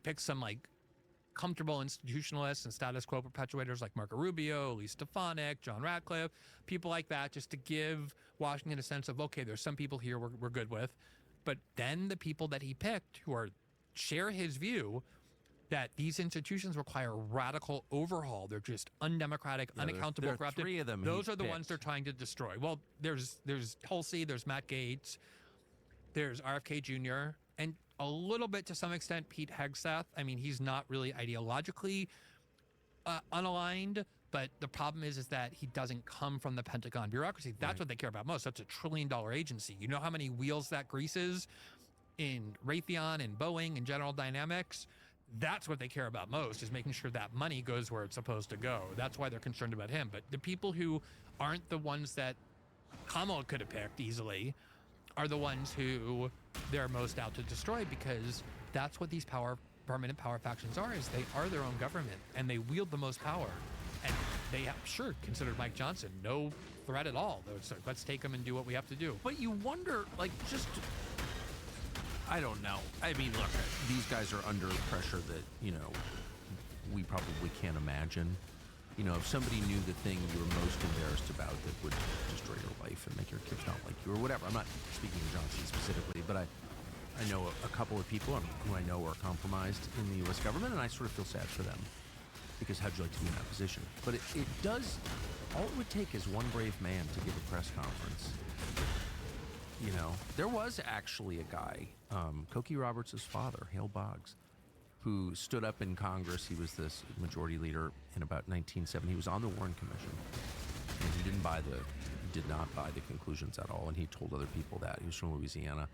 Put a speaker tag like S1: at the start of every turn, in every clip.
S1: pick some like comfortable institutionalists and status quo perpetuators like Marco Rubio, Elise Stefanik, John Ratcliffe, people like that, just to give Washington a sense of, okay, there's some people here we're good with. But then the people that he picked who share his view that these institutions require radical overhaul. They're just undemocratic, unaccountable, corrupted.
S2: Three of them.
S1: Those are the ones they're trying to destroy. Well, there's Tulsi, there's Matt Gaetz, there's RFK Jr., and a little bit to some extent Pete Hegseth. I mean, he's not really ideologically unaligned, but the problem is that he doesn't come from the Pentagon bureaucracy. That's what they care about most. That's $1 trillion agency. You know how many wheels that greases in Raytheon and Boeing and General Dynamics? That's what they care about most, is making sure that money goes where it's supposed to go. That's why they're concerned about him. But the people who aren't the ones that Kamala could have picked easily are the ones who they're most out to destroy, because that's what these permanent power factions are, is they are their own government and they wield the most power. And they have, sure, considered Mike Johnson no threat at all. It's like, let's take him and do what we have to do.
S2: But you wonder, like, just... I don't know. I mean, look, these guys are under pressure that, you know, we probably can't imagine. You know, if somebody knew the thing you were most embarrassed about that would destroy your life and make your kids not like you or whatever. I'm not speaking of Johnson specifically, but I know a couple of people who I know are compromised in the U.S. government, and I sort of feel sad for them, because how'd you like to be in that position? But it does, all it would take is one brave man to give a press conference. You know, there was actually a guy, Cokie Roberts' father, Hale Boggs, who stood up in Congress. He was this majority leader in about 1970. He was on the Warren Commission, and he did not buy the conclusions at all. And he told other people that. He was from Louisiana,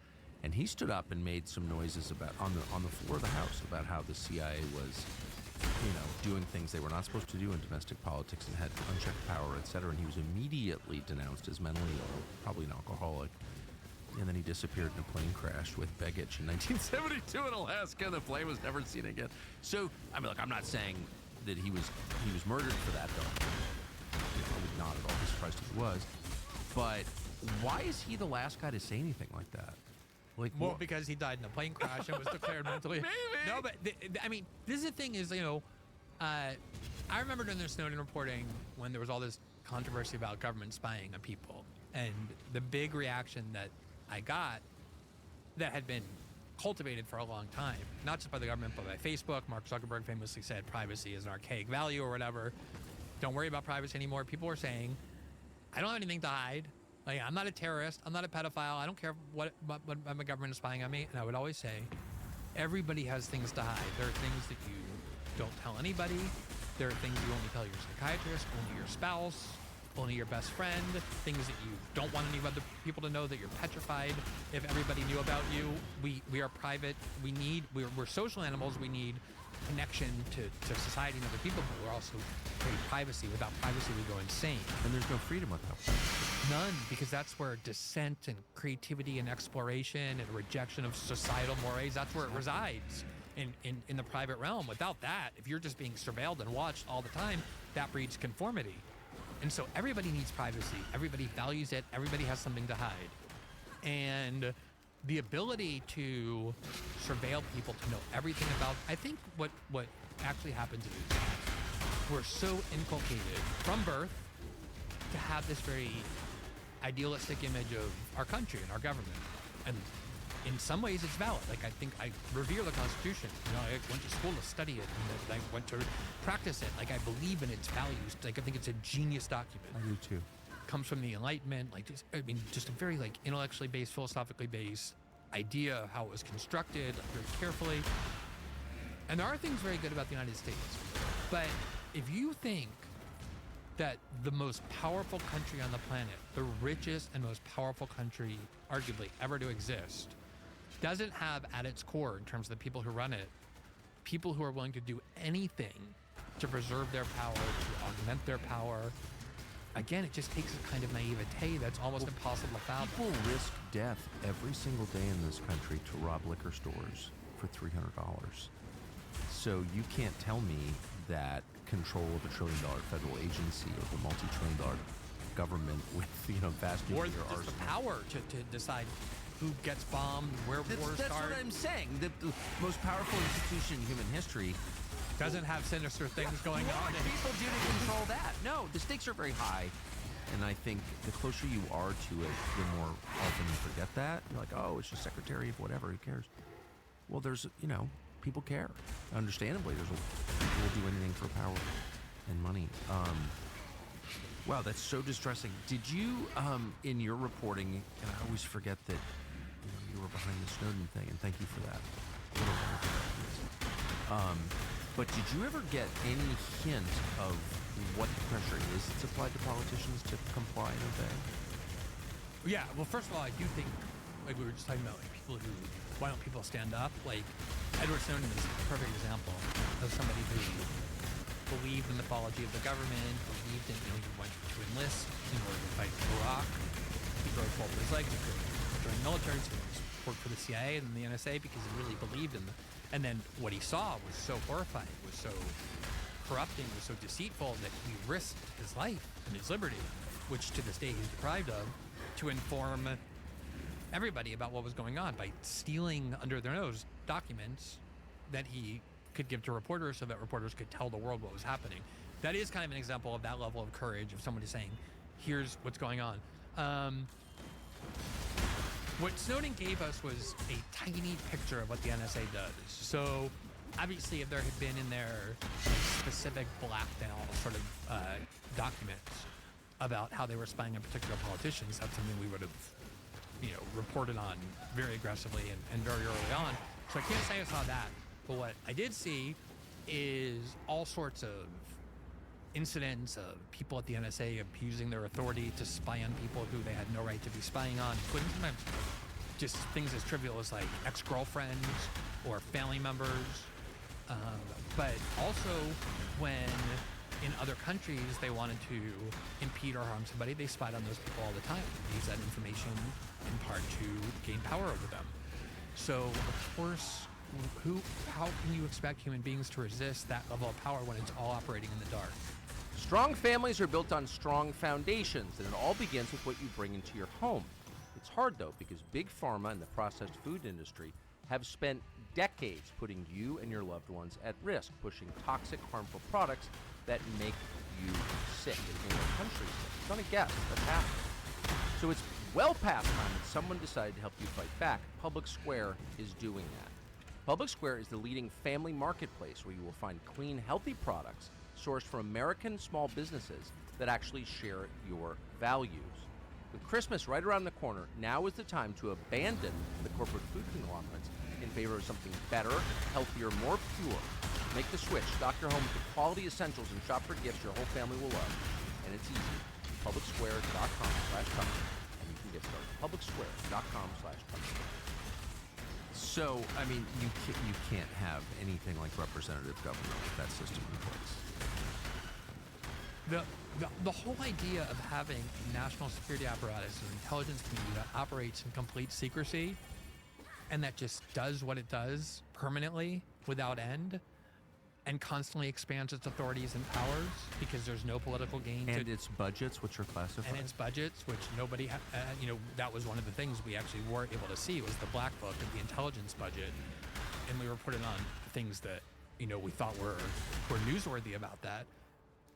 S2: and he stood up and made some noises about on the floor of the House about how the CIA was, you know, doing things they were not supposed to do in domestic politics and had unchecked power, et cetera. And he was immediately denounced as mentally ill, probably an alcoholic. And then he disappeared in a plane crash with Begich in 1972 in Alaska. The plane was never seen again. So, I mean, look, I'm not saying that he was murdered for that, though. I would not at all be surprised if he was. But why is he the last guy to say anything like that? Like,
S1: well, because he died in a plane crash and was declared mentally.
S2: Maybe.
S1: No, but I mean, this is the thing is, you know, I remember during the Snowden reporting when there was all this controversy about government spying on people, and the big reaction that I got that had been cultivated for a long time, not just by the government, but by Facebook. Mark Zuckerberg famously said privacy is an archaic value or whatever. Don't worry about privacy anymore. People were saying, I don't have anything to hide. Like, I'm not a terrorist. I'm not a pedophile. I don't care what my government is spying on me. And I would always say, everybody has things to hide. There are things that you don't tell anybody. There are things you only tell your psychiatrist, only your spouse, only your best friend, things that you don't want any other people to know, that you're petrified if everybody knew about you. We are private. We're social animals. We need connection to society and other people, but we're also very privacy. Without privacy, we go insane.
S2: And there's no freedom without privacy.
S1: None, because that's where dissent and creativity and exploration and rejection of societal mores, that's where it resides, in the private realm. Without that, if you're just being surveilled and watched all the time, that breeds conformity. And so everybody needs privacy. Everybody values it. Everybody has something to hide. And the ability to surveil people, to know everything about, I think what actually happens is we're so inculcated from birth to have this very idealistic image of our country and our government. And in some ways it's valid. Like, I think I revere the Constitution. You know, I went to school to study it, and I went to practice it. Like, I believe in its values. Like, I think it's a genius document.
S2: I do too.
S1: Comes from the Enlightenment, like, just a very, like, intellectually based, philosophically based idea of how it was constructed, like, very carefully. And there are things very good about the United States. But if you think that the most powerful country on the planet, the richest and most powerful country arguably ever to exist, doesn't have at its core, in terms of the people who run it, people who are willing to do anything to preserve their power, to augment their power, again, it just takes a kind of naivete that's almost impossible to fathom.
S2: People risk death every single day in this country to rob liquor stores for $300. So you can't tell me that control of $1 trillion federal agency or the multi-trillion-dollar government with, you know, vast nuclear arsenal.
S1: Or just the power to decide who gets bombed, where wars start.
S2: That's what I'm saying. The most powerful institution in human history.
S1: Doesn't have sinister things going
S2: What
S1: on.
S2: would people do to control that? No, the stakes are very high. And I think the closer you are to it, the more often you forget that. You're like, oh, it's just secretary of whatever, who cares? Well, there's, people care. Understandably, people will do anything for power and money. Wow, that's so distressing. Did you, in your reporting, and I always forget that you were behind the Snowden thing, and thank you for that. But did you ever get any hint of what the pressure is that's applied to politicians to comply and obey?
S1: Yeah, well, first of all, I do think, like we were just talking about, like people who, why don't people stand up? Like Edward Snowden is a perfect example of somebody who believed in the mythology of the government, believed in, he went to enlist in order to fight Iraq. He broke both his legs. He joined the military, so he worked for the CIA and the NSA because he really believed in them. And then what he saw was so horrifying, was so corrupting, was so deceitful that he risked his life and his liberty, which to this day he's deprived of, to inform everybody about what was going on by stealing under their nose documents that he could give to reporters so that reporters could tell the world what was happening. That is kind of an example of that level of courage of somebody saying, here's what's going on. What Snowden gave us was a tiny picture of what the NSA does. So obviously if there had been in there specific blackmail sort of documents about how they were spying on particular politicians, that's something we would have reported on very aggressively and very early on. So I can't say I saw that. But what I did see is all sorts of incidents of people at the NSA abusing their authority to spy on people who they had no right to be spying on, including sometimes just things as trivial as like ex-girlfriends or family members. But also when in other countries they wanted to impede or harm somebody, they spied on those people all the time. They used that information in part to gain power over them. So of course, how can you expect human beings to resist that level of power when it's all operating in the dark?
S2: Strong families are built on strong foundations, and it all begins with what you bring into your home. It's hard, though, because Big Pharma and the processed food industry have spent decades putting you and your loved ones at risk, pushing toxic, harmful products that make you sick and make our country sick. It's not a guess. That's happening. So it's well past time that someone decided to help you fight back. Public Square is doing that. Public Square is the leading family marketplace where you will find clean, healthy products sourced from American small businesses that actually share your values. With Christmas right around the corner, now is the time to abandon the corporate food conglomerates in favor of something better, healthier, more pure. Make the switch. Stock your home with the quality essentials and shop for gifts your whole family will love. And it's easy. Publicsquare.com/company. And you can get started. Publicsquare.com/company. So, I mean, you can't have anything like representative government with that system in place.
S1: The whole idea of having a national security apparatus, an intelligence community that operates in complete secrecy and that just does what it does permanently without end and constantly expands its authorities and powers because there's no political gain.
S2: And its budgets, which are classified.
S1: And its budgets, which nobody, that was one of the things we actually weren't able to see was the black book of the intelligence budget. And we reported on things that, we thought were newsworthy about that.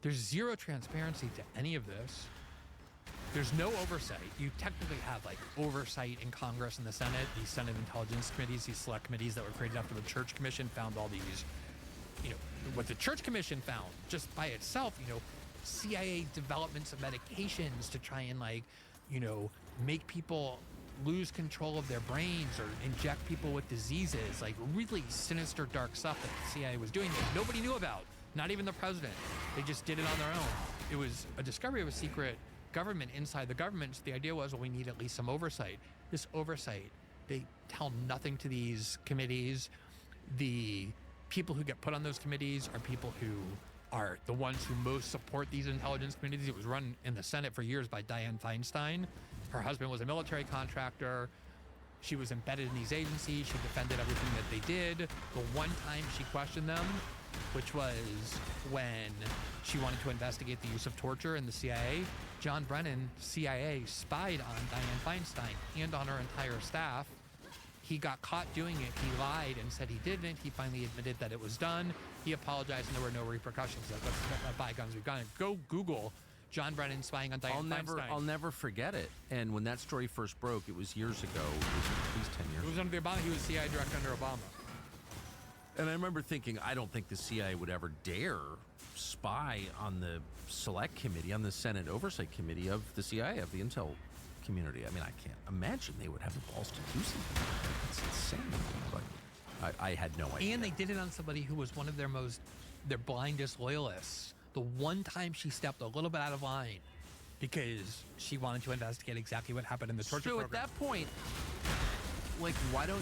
S1: There's zero transparency to any of this. There's no oversight. You technically have like oversight in Congress and the Senate, these Senate intelligence committees, these select committees that were created after the Church Commission found all these, what the Church Commission found just by itself, CIA developments of medications to try and make people lose control of their brains or inject people with diseases, like really sinister, dark stuff that the CIA was doing that nobody knew about. Not even the president. They just did it on their own. It was a discovery of a secret government inside the government. So the idea was, well, we need at least some oversight. This oversight, they tell nothing to these committees. The people who get put on those committees are people who are the ones who most support these intelligence committees. It was run in the Senate for years by Dianne Feinstein. Her husband was a military contractor. She was embedded in these agencies. She defended everything that they did. The one time she questioned them, which was when she wanted to investigate the use of torture in the CIA. John Brennan, CIA, spied on Dianne Feinstein and on her entire staff. He got caught doing it. He lied and said he didn't. He finally admitted that it was done. He apologized, and there were no repercussions. Let's let bygones be bygones. Go Google John Brennan spying on Dianne Feinstein.
S2: I'll never forget it. And when that story first broke, it was years ago. It was at least 10 years.
S1: It was under Obama. He was CIA director under Obama.
S2: And I remember thinking, I don't think the CIA would ever dare spy on the select committee, on the Senate Oversight Committee of the CIA, of the intel community. I mean, I can't imagine they would have the balls to do something like that. It's insane. But I had no idea.
S1: And they did it on somebody who was one of their blindest loyalists. The one time she stepped a little bit out of line because she wanted to investigate exactly what happened in the torture program.
S2: So at that point, like, why do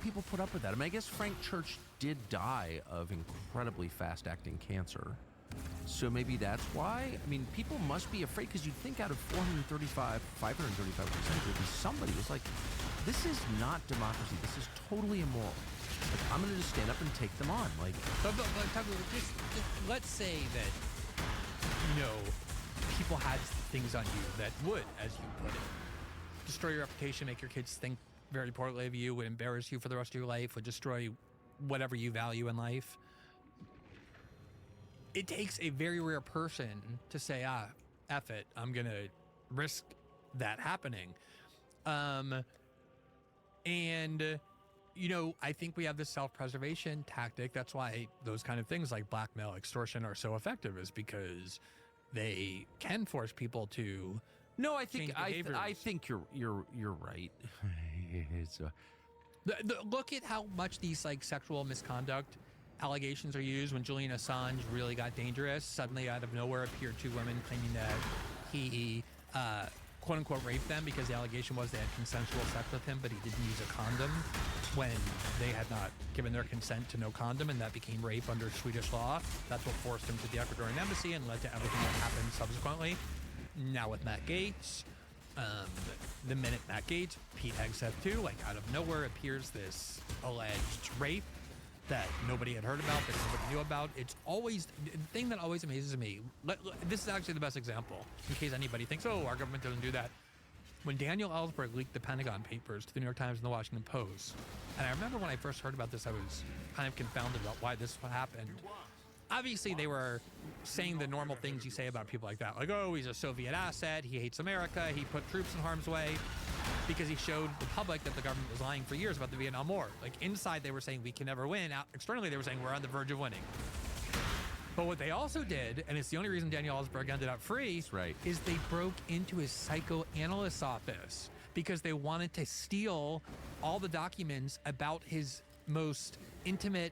S2: people put up with that? I mean, I guess Frank Church did die of incredibly fast-acting cancer. So maybe that's why. I mean, people must be afraid, because you'd think out of 535%, there'd be somebody who's like, this is not democracy. This is totally immoral. Like, I'm going to just stand up and take them on. Like,
S1: but just let's say that, people had things on you that would, as you put it, destroy your reputation, make your kids think very poorly of you, would embarrass you for the rest of your life, would destroy whatever you value in life. It takes a very rare person to say, F it, I'm going to risk that happening. I think we have this self-preservation tactic. That's why those kind of things like blackmail, extortion are so effective, is because they can force people to.
S2: No, I think you're right.
S1: Look at how much these like sexual misconduct allegations are used. When Julian Assange really got dangerous, suddenly out of nowhere appeared two women claiming that he quote unquote raped them, because the allegation was they had consensual sex with him, but he didn't use a condom when they had not given their consent to no condom, and that became rape under Swedish law. That's what forced him to the Ecuadorian embassy and led to everything that happened subsequently. Now with Matt Gaetz, the minute Matt Gaetz, Pete Hegseth too, like out of nowhere appears this alleged rape that nobody had heard about, that nobody knew about. It's always, the thing that always amazes me, this is actually the best example, in case anybody thinks, oh, our government doesn't do that. When Daniel Ellsberg leaked the Pentagon Papers to the New York Times and the Washington Post, and I remember when I first heard about this, I was kind of confounded about why this happened. Obviously, they were saying the normal things you say about people like that, like, oh, he's a Soviet asset, he hates America, he put troops in harm's way, because he showed the public that the government was lying for years about the Vietnam War. Like, inside, they were saying we can never win. Out externally, they were saying we're on the verge of winning. But what they also did, and it's the only reason Daniel Ellsberg ended up free,
S2: right,
S1: is they broke into his psychoanalyst office because they wanted to steal all the documents about his most intimate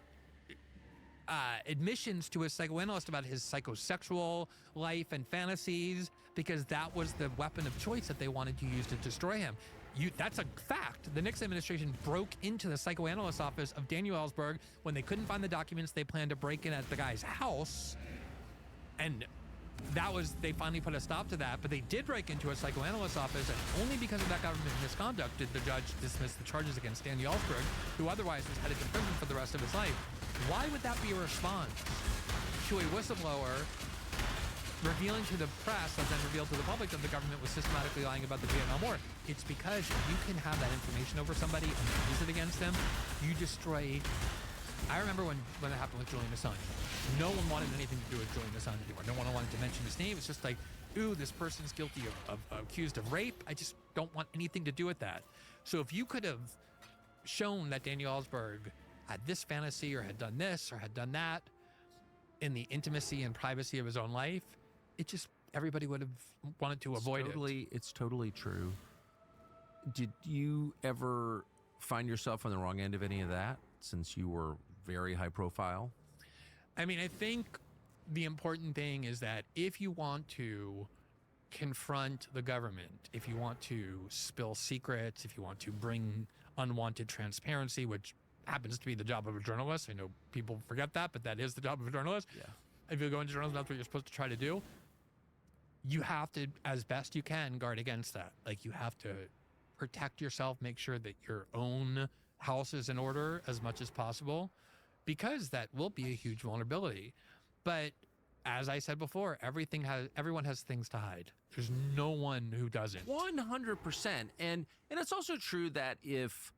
S1: admissions to his psychoanalyst about his psychosexual life and fantasies, because that was the weapon of choice that they wanted to use to destroy him. That's a fact. The Nixon administration broke into the psychoanalyst office of Daniel Ellsberg when they couldn't find the documents. They planned to break in at the guy's house, and they finally put a stop to that. But they did break into a psychoanalyst office, and only because of that government misconduct did the judge dismiss the charges against Daniel Ellsberg, who otherwise was headed to prison for the rest of his life. Why would that be a response to a whistleblower revealing to the press, that then revealed to the public, that the government was systematically lying about the Vietnam War? It's because you can have that information over somebody and use it against them. You destroy. I remember when it happened with Julian Assange. No one wanted anything to do with Julian Assange anymore. No one wanted to mention his name. It's just like, ooh, this person's guilty of accused of rape. I just don't want anything to do with that. So if you could have shown that Daniel Ellsberg had this fantasy, or had done this, or had done that, in the intimacy and privacy of his own life, everybody would have wanted to avoid it.
S2: It's totally true. Did you ever find yourself on the wrong end of any of that, since you were very high profile?
S1: I mean, I think the important thing is that if you want to confront the government, if you want to spill secrets, if you want to bring unwanted transparency, which happens to be the job of a journalist. I know people forget that, but that is the job of a journalist.
S2: Yeah.
S1: If you go into journalism, that's what you're supposed to try to do. You have to, as best you can, guard against that. Like, you have to protect yourself, make sure that your own house is in order as much as possible, because that will be a huge vulnerability. But as I said before, everyone has things to hide. There's no one who doesn't.
S2: 100%. And it's also true that if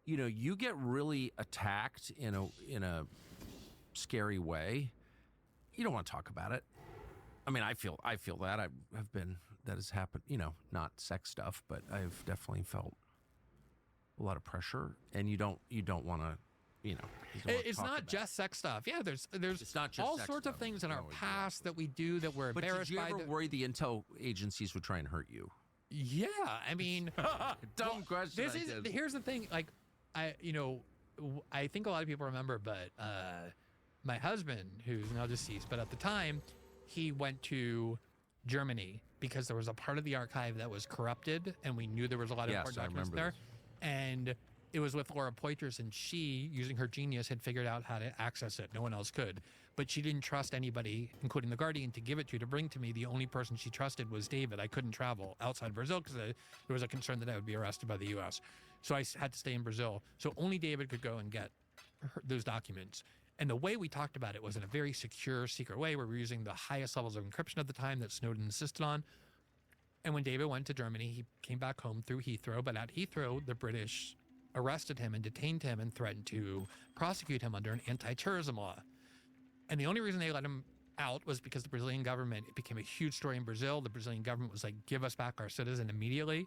S2: you get really attacked in a scary way. You don't want to talk about it. I mean, I feel that that has happened, not sex stuff, but I've definitely felt a lot of pressure, and you don't want to,
S1: it's not just sex stuff. Yeah, there's
S2: it's not just
S1: all
S2: sex
S1: sorts
S2: stuff.
S1: of things in our
S2: No,
S1: past that we do that we're
S2: But
S1: embarrassed
S2: did you
S1: by.
S2: ever worry the intel agencies would try and hurt you?
S1: Yeah, I mean,
S2: Dumb question.
S1: Here's the thing. Like, I think a lot of people remember, but my husband, who's now deceased, but at the time, he went to Germany because there was a part of the archive that was corrupted, and we knew there was a lot of important documents there. And it was with Laura Poitras, and she, using her genius, had figured out how to access it. No one else could. But she didn't trust anybody, including the Guardian, to give it to bring to me. The only person she trusted was David. I couldn't travel outside Brazil because there was a concern that I would be arrested by the U.S. So I had to stay in Brazil. So only David could go and get those documents. And the way we talked about it was in a very secure, secret way, where we were using the highest levels of encryption at the time that Snowden insisted on. And when David went to Germany, he came back home through Heathrow. But at Heathrow, the British arrested him and detained him and threatened to prosecute him under an anti-terrorism law. And the only reason they let him out was because the Brazilian government, it became a huge story in Brazil. The Brazilian government was like, give us back our citizen immediately.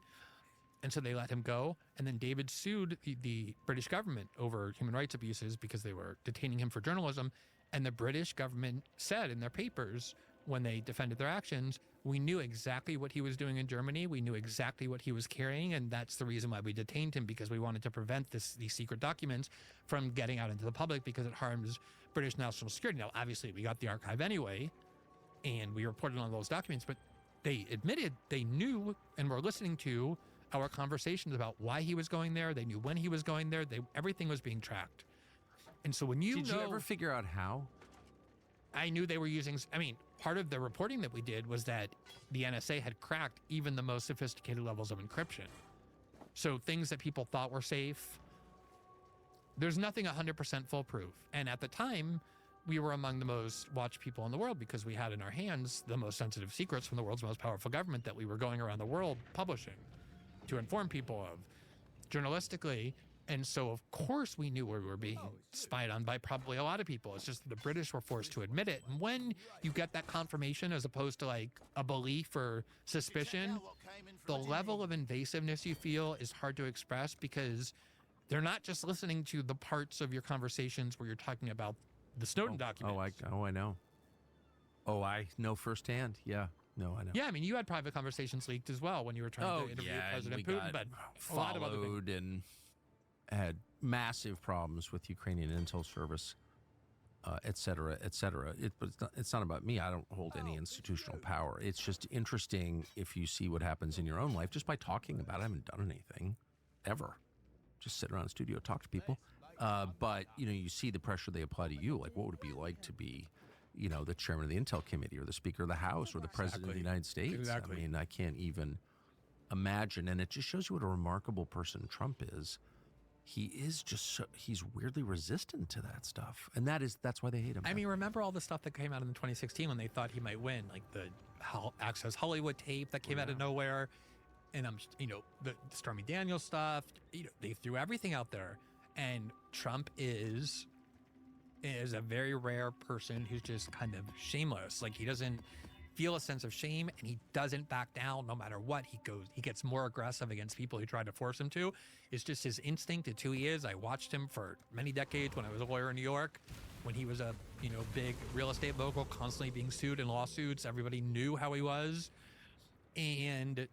S1: And so they let him go. And then David sued the British government over human rights abuses because they were detaining him for journalism. And the British government said in their papers, when they defended their actions, we knew exactly what he was doing in Germany. We knew exactly what he was carrying. And that's the reason why we detained him, because we wanted to prevent these secret documents from getting out into the public because it harms British national security. Now, obviously, we got the archive anyway, and we reported on those documents, but they admitted they knew and were listening to our conversations about why he was going there. They knew when he was going there. Everything was being tracked. And so when
S2: Did you ever figure out how?
S1: I knew they were using, part of the reporting that we did was that the NSA had cracked even the most sophisticated levels of encryption. So things that people thought were safe, there's nothing 100% foolproof. And at the time, we were among the most watched people in the world because we had in our hands the most sensitive secrets from the world's most powerful government that we were going around the world publishing to inform people of journalistically. And so, of course, we knew we were being spied on by probably a lot of people. It's just the British were forced to admit it. And when you get that confirmation as opposed to like a belief or suspicion, the level of invasiveness you feel is hard to express because they're not just listening to the parts of your conversations where you're talking about the Snowden documents.
S2: I know. Oh, I know firsthand. Yeah. No, I know.
S1: Yeah, I mean, you had private conversations leaked as well when you were trying to interview President Putin, but a lot of other things.
S2: And had massive problems with Ukrainian intel service, et cetera, et cetera. But it's not about me. I don't hold any institutional power. It's just interesting if you see what happens in your own life just by talking about it. I haven't done anything ever. Just sit around the studio, talk to people. But, you see the pressure they apply to you. Like, what would it be like to be, the chairman of the Intel Committee or the Speaker of the House or the President of the United States?
S1: Exactly.
S2: I mean, I can't even imagine. And it just shows you what a remarkable person Trump is. He is just he's weirdly resistant to that stuff. And that's why they hate him.
S1: I mean, remember all the stuff that came out in 2016 when they thought he might win, like the Access Hollywood tape that came out of nowhere. And the Stormy Daniels stuff, they threw everything out there. And Trump is a very rare person who's just kind of shameless. Like, he doesn't feel a sense of shame, and he doesn't back down no matter what. He gets more aggressive against people who try to force him to. It's just his instinct. It's who he is. I watched him for many decades when I was a lawyer in New York, when he was a big real estate mogul, constantly being sued in lawsuits. Everybody knew how he was, and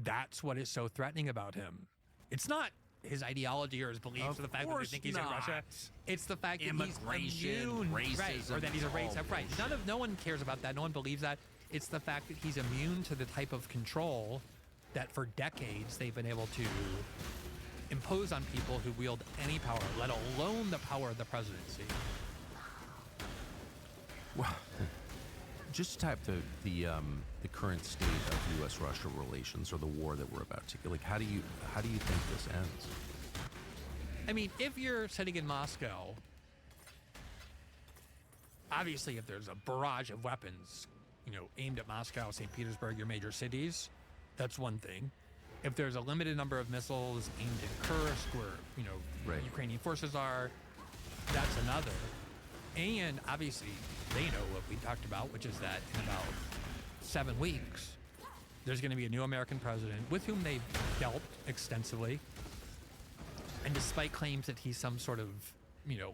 S1: that's what is so threatening about him. It's not his ideology or his beliefs or the fact that they think he's in Russia. It's the fact that he's immune,
S2: racism,
S1: right? Or that he's a racist, right? No one cares about that. No one believes that. It's the fact that he's immune to the type of control that for decades they've been able to impose on people who wield any power, let alone the power of the presidency.
S2: Well, just type the current state of U.S.-Russia relations or the war that we're about to. Like, how do you think this ends?
S1: I mean, if you're sitting in Moscow, obviously, if there's a barrage of weapons, aimed at Moscow, St. Petersburg, your major cities, that's one thing. if there's a limited number of missiles aimed at Kursk, where
S2: Right.
S1: Ukrainian forces are, that's another. And obviously, they know what we talked about, which is that in about 7 weeks, there's going to be a new American president with whom they've dealt extensively. And despite claims that he's some sort of,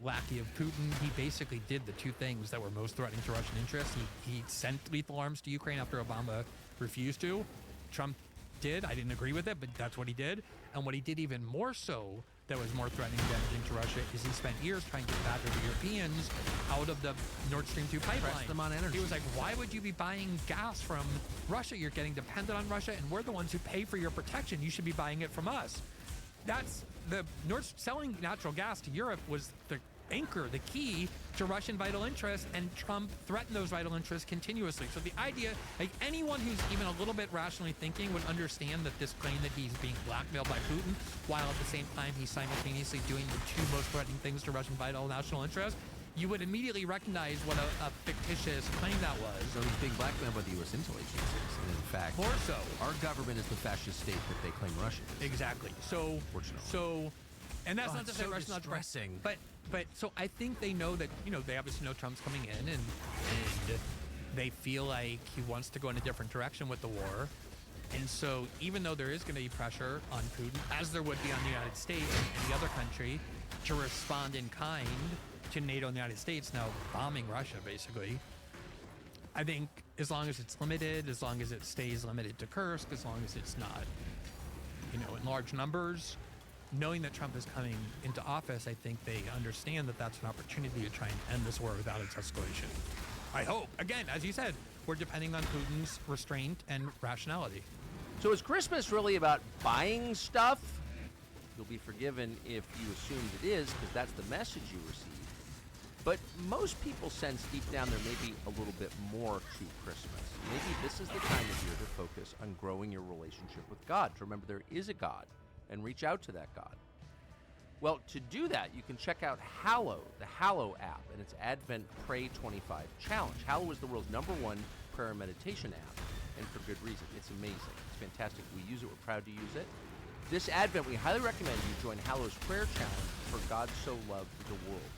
S1: lackey of Putin, he basically did the two things that were most threatening to Russian interests. He sent lethal arms to Ukraine after Obama refused to. Trump did. I didn't agree with it, but that's what he did. And what he did even more so that was more threatening and damaging to Russia is he spent years trying to badger the Europeans out of the Nord Stream 2 pipeline.
S2: Press them on energy.
S1: He was like, why would you be buying gas from Russia? You're getting dependent on Russia, and we're the ones who pay for your protection. You should be buying it from us. That's selling natural gas to Europe was the anchor, the key to Russian vital interests, and Trump threatened those vital interests continuously. So the idea, like anyone who's even a little bit rationally thinking would understand that this claim that he's being blackmailed by Putin, while at the same time he's simultaneously doing the two most threatening things to Russian vital national interests, you would immediately recognize what a fictitious claim that was.
S2: So he's being blackmailed by the U.S. intel agencies. And in fact,
S1: More so.
S2: our government is the fascist state that they claim Russia is.
S1: Exactly. So, and that's not to say
S2: so
S1: Russia's not
S2: distressing.
S1: But so I think they know that, they obviously know Trump's coming in, and they feel like he wants to go in a different direction with the war. And so even though there is going to be pressure on Putin, as there would be on the United States and any other country, to respond in kind to NATO and the United States now bombing Russia, basically, I think as long as it's limited, as long as it stays limited to Kursk, as long as it's not, in large numbers, knowing that Trump is coming into office, I think they understand that that's an opportunity to try and end this war without its escalation. I hope. Again, as you said, we're depending on Putin's restraint and rationality.
S3: So is Christmas really about buying stuff? You'll be forgiven if you assumed it is, because that's the message you receive. But most people sense deep down there may be a little bit more to Christmas. Maybe this is the time of year to focus on growing your relationship with God, to remember there is a God, and reach out to that God. Well, to do that, you can check out Hallow, the Hallow app, and its Advent Pray 25 challenge. Hallow is the world's #1 prayer and meditation app, and for good reason. It's amazing. It's fantastic. We use it. We're proud to use it. This Advent, we highly recommend you join Hallow's prayer challenge for God so loved the world.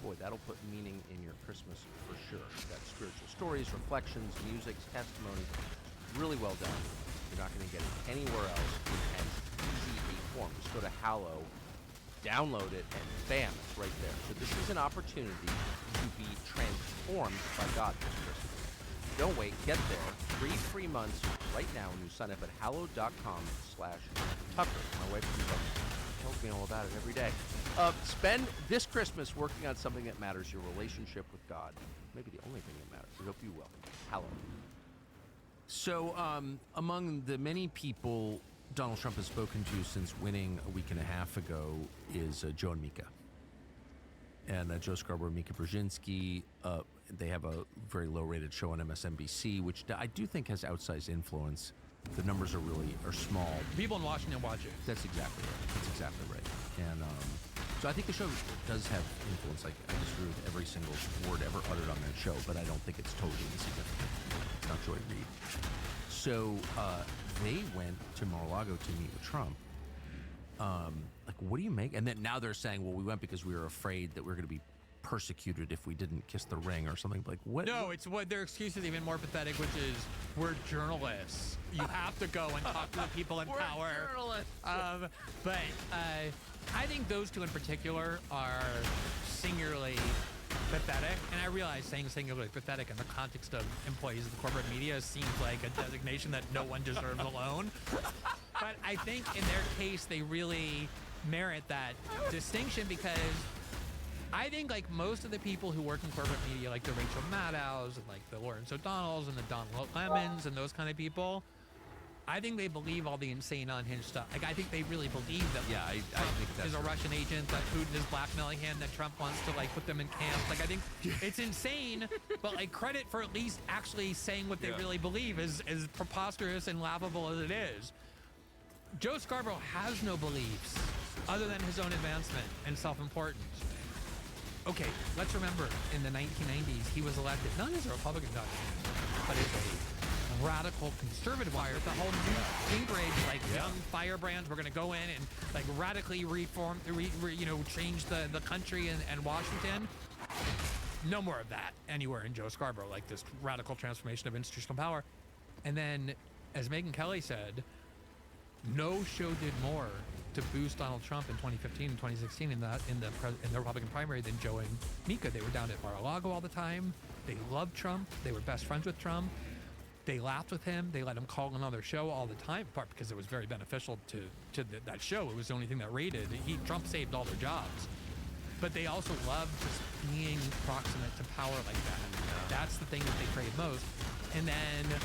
S3: Boy, that'll put meaning in your Christmas for sure. You've got spiritual stories, reflections, music, testimonies. Really well done. You're not going to get it anywhere else in an easy form. Just go to Hallow, download it, and bam, it's right there. So this is an opportunity to be transformed by God this Christmas. Don't wait. Get there. 3 free months right now when you sign up at hallow.com/Tucker. My wife tells me all about it every day. Spend this Christmas working on something that matters, your relationship with God. Maybe the only thing that matters. I hope you will. Hallow.
S2: So, among the many people Donald Trump has spoken to since winning a week and a half ago is Joe and Mika. And Joe Scarborough and Mika Brzezinski, they have a very low-rated show on MSNBC, which I do think has outsized influence. The numbers are small.
S1: People in Washington watch it.
S2: That's exactly right. That's exactly right. And so I think the show does have influence. Like, I disagree with every single word ever uttered on that show, but I don't think it's totally insignificant. It's not Joy Reid. So they went to Mar-a-Lago to meet with Trump. Like, what do you make? And then now they're saying, well, we went because we were afraid that we were going to be persecuted if we didn't kiss the ring or something. Like, what?
S1: No, it's what their excuse is even more pathetic, which is we're journalists. You have to go and talk to the people in power.
S3: Journalists.
S1: But I think those two in particular are singularly pathetic. And I realize saying singularly pathetic in the context of employees of the corporate media seems like a designation that no one deserves alone. But I think in their case, they really merit that distinction, because I think like most of the people who work in corporate media, like the Rachel Maddows and like the Lawrence O'Donnells and the Don Lemons and those kind of people, I think they believe all the insane, unhinged stuff. Like, I think they really believe that
S2: I
S1: Trump
S2: think that's
S1: is a
S2: right.
S1: Russian agent, that Putin is blackmailing him, that Trump wants to like put them in camps. Like, I think it's insane, but like credit for at least actually saying what they really believe is as preposterous and laughable as it is. Joe Scarborough has no beliefs other than his own advancement and self-importance. Okay, let's remember, in the 1990s, he was elected not as a Republican nominee, but as a radical conservative one with the whole new Gingrich, like young firebrands. We're going to go in and like radically reform, change the country and Washington. No more of that anywhere in Joe Scarborough, like this radical transformation of institutional power. And then, as Megyn Kelly said, no show did more to boost Donald Trump in 2015 and 2016 in the Republican primary than Joe and Mika. They were down at Mar-a-Lago all the time. They loved Trump. They were best friends with Trump. They laughed with him. They let him call on their show all the time, in part because it was very beneficial to that show. It was the only thing that rated. Trump saved all their jobs. But they also loved just being proximate to power like that. That's the thing that they craved most. And then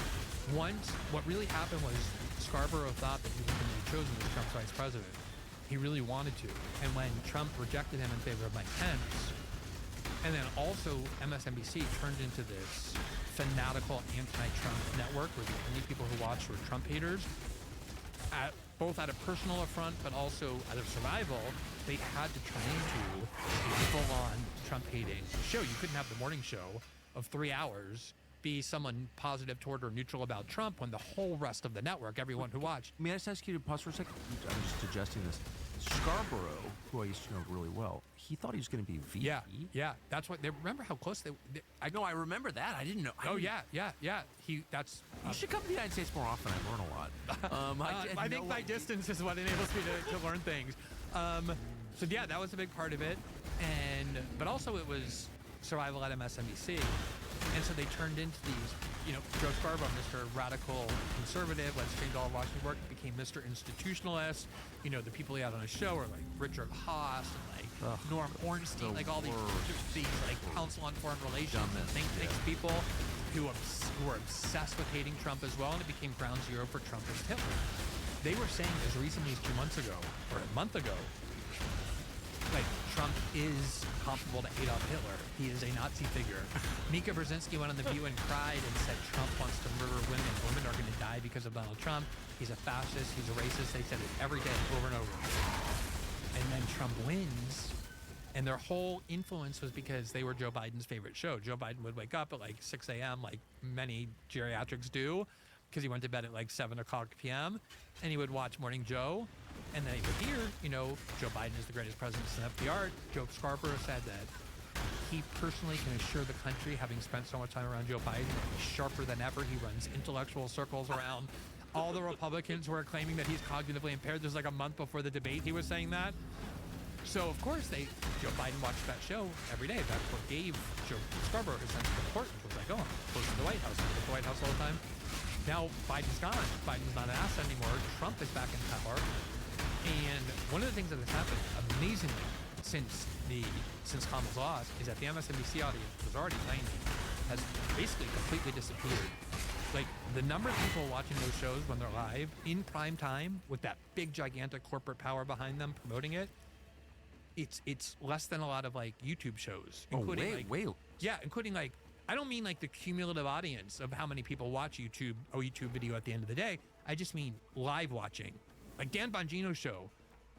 S1: once, what really happened was Scarborough thought that he was going to be chosen as Trump's vice president. He really wanted to. And when Trump rejected him in favor of Mike Pence, and then also MSNBC turned into this fanatical anti-Trump network where the only people who watched were Trump haters, both out of personal affront but also out of survival, they had to turn into a full-on Trump-hating show. You couldn't have the morning show of 3 hours be someone positive toward or neutral about Trump when the whole rest of the network, everyone who watched.
S2: May I just ask you to pause for a second? I'm just suggesting this. Scarborough, who I used to know really well, he thought he was going to be VP.
S1: Yeah. That's what they remember how close they.
S2: I know. I remember that. I didn't know.
S1: Yeah. You
S2: should come to the United States more often. I learn a lot.
S1: I think my distance is what enables me to learn things. So yeah, that was a big part of it, but also it was survival at MSNBC, and so they turned into these. Joe Scarborough, Mr. Radical Conservative, let's change all of Washington work, became Mr. Institutionalist. The people he had on his show were like Richard Haas and like Norm Ornstein, like all these like Council on Foreign Relations and think tanks people who were obsessed with hating Trump as well, and it became ground zero for Trump as Hitler. They were saying as recently as 2 months ago, or a month ago, like Trump is comparable to Adolf Hitler. He is a Nazi figure. Mika Brzezinski went on The View and cried and said Trump wants to murder women. Women are going to die because of Donald Trump. He's a fascist. He's a racist. They said it every day, over and over. And then Trump wins. And their whole influence was because they were Joe Biden's favorite show. Joe Biden would wake up at like 6 a.m. like many geriatrics do, because he went to bed at like 7 o'clock p.m. and he would watch Morning Joe. And then he would hear, Joe Biden is the greatest president since FDR. Joe Scarborough said that he personally can assure the country, having spent so much time around Joe Biden, he's sharper than ever. He runs intellectual circles around all the Republicans who are claiming that he's cognitively impaired. There's like a month before the debate he was saying that. So, of course, Joe Biden watched that show every day. That's what gave Joe Scarborough his sense of importance. It was like, oh, I'm close to the White House. I'm at the White House all the time. Now, Biden's gone. Biden's not an asset anymore. Trump is back in power. And one of the things that has happened amazingly since Kamala's loss is that the MSNBC audience, which was already tiny, has basically completely disappeared. Like, the number of people watching those shows when they're live in prime time with that big gigantic corporate power behind them promoting it, it's less than a lot of like YouTube shows, including including like, I don't mean like the cumulative audience of how many people watch a YouTube video at the end of the day. I just mean live watching. Like Dan Bongino's show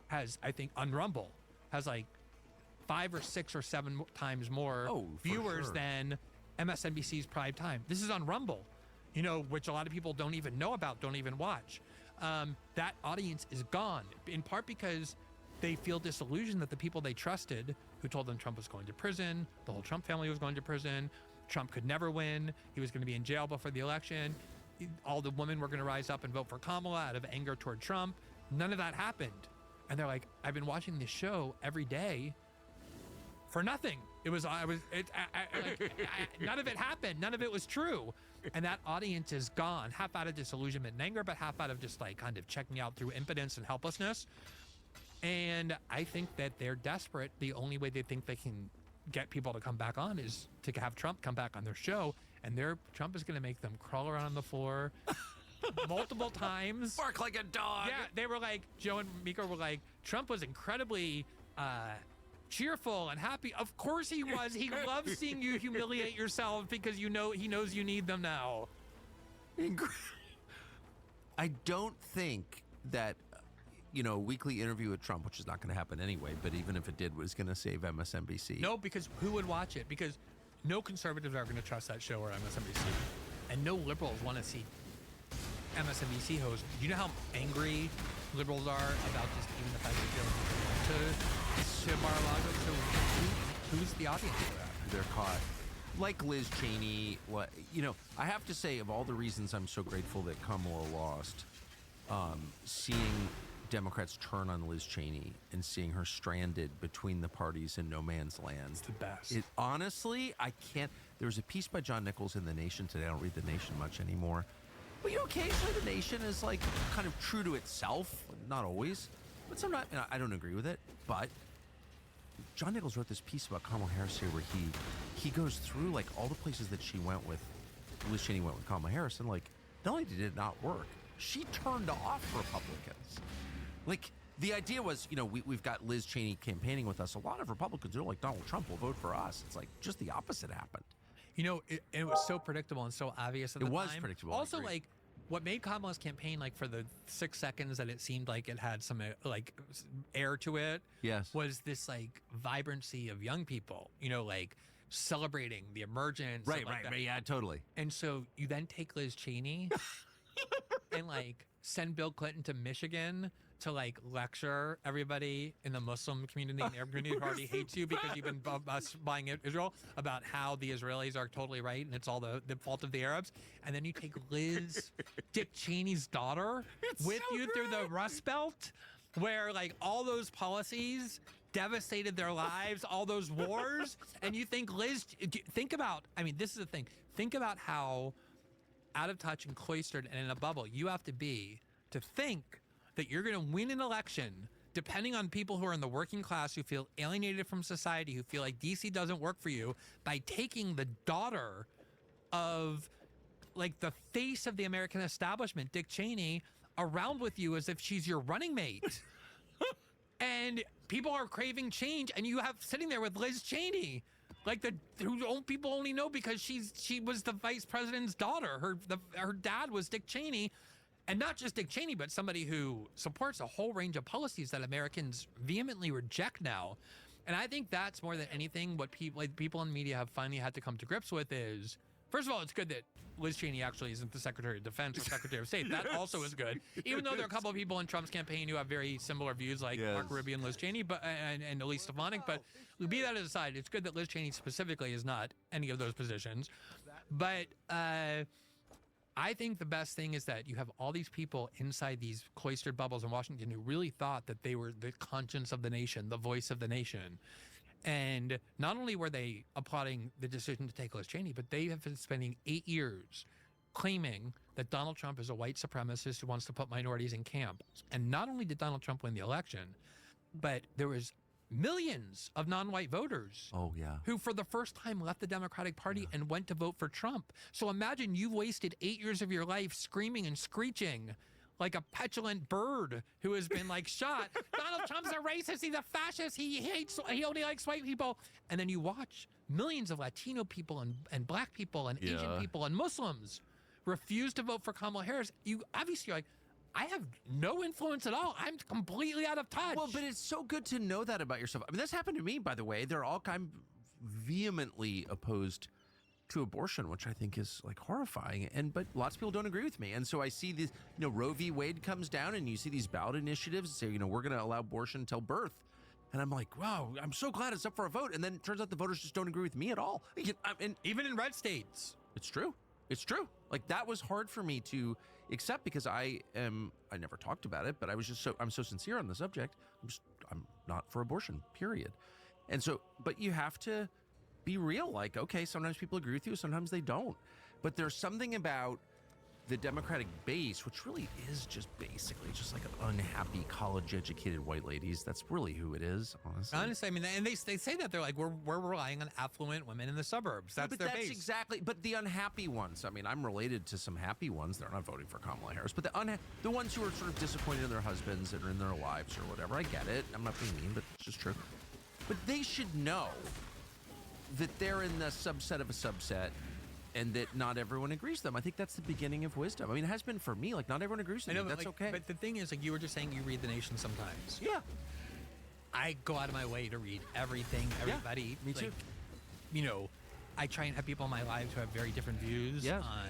S1: has, I think, on Rumble, has like 5 or 6 or 7 times more viewers than MSNBC's prime time. This is on Rumble, which a lot of people don't even know about, don't even watch. That audience is gone, in part because they feel disillusioned that the people they trusted, who told them Trump was going to prison, the whole Trump family was going to prison, Trump could never win, he was going to be in jail before the election, all the women were going to rise up and vote for Kamala out of anger toward Trump. None of that happened. And they're like, I've been watching this show every day for nothing. None of it happened. None of it was true. And that audience is gone, half out of disillusionment and anger, but half out of just like kind of checking out through impotence and helplessness. And I think that they're desperate. The only way they think they can get people to come back on is to have Trump come back on their show. And Trump is going to make them crawl around on the floor multiple times.
S2: Bark like a dog.
S1: Yeah, they were like, Joe and Mika were like, Trump was incredibly cheerful and happy. Of course he was. He loves seeing you humiliate yourself because he knows you need them now.
S2: I don't think that, a weekly interview with Trump, which is not going to happen anyway, but even if it did, was going to save MSNBC.
S1: No, because who would watch it? Because no conservatives are going to trust that show or MSNBC. And no liberals want to see MSNBC host. Do you know how angry liberals are about just even the fact that they're to Mar-a-Lago? So who's the audience for that?
S2: They're caught. Like Liz Cheney, I have to say, of all the reasons I'm so grateful that Kamala lost, seeing Democrats turn on Liz Cheney and seeing her stranded between the parties in no man's land.
S1: It's the best.
S2: Honestly, I can't. There was a piece by John Nichols in The Nation today. I don't read The Nation much anymore. But, occasionally The Nation is like kind of true to itself. Not always. But sometimes, I don't agree with it. But John Nichols wrote this piece about Kamala Harris here where he goes through like all the places that she went with, Liz Cheney went with Kamala Harris, and like not only did it not work, she turned off Republicans. Like the idea was, we've got Liz Cheney campaigning with us. A lot of Republicans are like, Donald Trump will vote for us. It's like just the opposite happened.
S1: It was so predictable and so obvious at the time.
S2: It was predictable.
S1: Also, like what made Kamala's campaign, like for the 6 seconds that it seemed like it had some like air to it,
S2: yes,
S1: was this like vibrancy of young people, like celebrating the emergence.
S2: Right, yeah, totally.
S1: And so you then take Liz Cheney and like send Bill Clinton to Michigan to like lecture everybody in the Muslim community and the Arab community who already hates you because you've been buying Israel about how the Israelis are totally right and it's all the fault of the Arabs. And then you take Dick Cheney's daughter with you through the Rust Belt where like all those policies devastated their lives, all those wars. And you think think about this is the thing. Think about how out of touch and cloistered and in a bubble you have to be to think that you're going to win an election depending on people who are in the working class, who feel alienated from society, who feel like DC doesn't work for you, by taking the daughter of like the face of the American establishment, Dick Cheney, around with you as if she's your running mate. And people are craving change, and you have sitting there with Liz Cheney, like people only know because she was the vice president's daughter. Her dad was Dick Cheney. And not just Dick Cheney, but somebody who supports a whole range of policies that Americans vehemently reject now. And I think that's more than anything what people in the media have finally had to come to grips with is, first of all, it's good that Liz Cheney actually isn't the Secretary of Defense or Secretary of State. That also is good. Even though there are a couple of people in Trump's campaign who have very similar views, like Marco Rubio and Liz Cheney, and Elise Stefanik. But be that aside, it's good that Liz Cheney specifically is not any of those positions. But I think the best thing is that you have all these people inside these cloistered bubbles in Washington who really thought that they were the conscience of the nation, the voice of the nation. And not only were they applauding the decision to take Liz Cheney, but they have been spending 8 years claiming that Donald Trump is a white supremacist who wants to put minorities in camp. And not only did Donald Trump win the election, but there was millions of non-white voters who for the first time left the Democratic Party and went to vote for Trump. So imagine you've wasted 8 years of your life screaming and screeching like a petulant bird who has been like shot. Donald Trump's a racist, he's a fascist, he only likes white people. And then you watch millions of Latino people and black people and Asian people and Muslims refuse to vote for Kamala Harris. You obviously are like, I have no influence at all. I'm completely out of touch.
S2: Well, but it's so good to know that about yourself. I mean, that's happened to me, by the way. They're all kind of vehemently opposed to abortion, which I think is like horrifying. But lots of people don't agree with me. And so I see these, Roe v. Wade comes down and you see these ballot initiatives that say, we're going to allow abortion until birth. And I'm like, wow, I'm so glad it's up for a vote. And then it turns out the voters just don't agree with me at all.
S1: And even in red states.
S2: It's true. It's true. Like that was hard for me to accept because I never talked about it, but I'm so sincere on the subject. I'm not for abortion, period. And so, but you have to be real. Like, okay, sometimes people agree with you, sometimes they don't. But there's something about the Democratic base, which really is just basically just like an unhappy college-educated white ladies. That's really who it is, honestly.
S1: Honestly, I mean, and they say that they're like, we're relying on affluent women in the suburbs. That's their base.
S2: Exactly. But the unhappy ones. I mean, I'm related to some happy ones. They're not voting for Kamala Harris. But the ones who are sort of disappointed in their husbands and are in their lives or whatever. I get it. I'm not being mean, but it's just true. But they should know that they're in the subset of a subset. And that not everyone agrees with them. I think that's the beginning of wisdom. I mean, it has been for me. Like, not everyone agrees with me. That's okay.
S1: But the thing is, like, you were just saying you read The Nation sometimes.
S2: Yeah.
S1: I go out of my way to read everything, everybody.
S2: Yeah, me too.
S1: I try and have people in my life who have very different views
S3: Yes.
S1: on,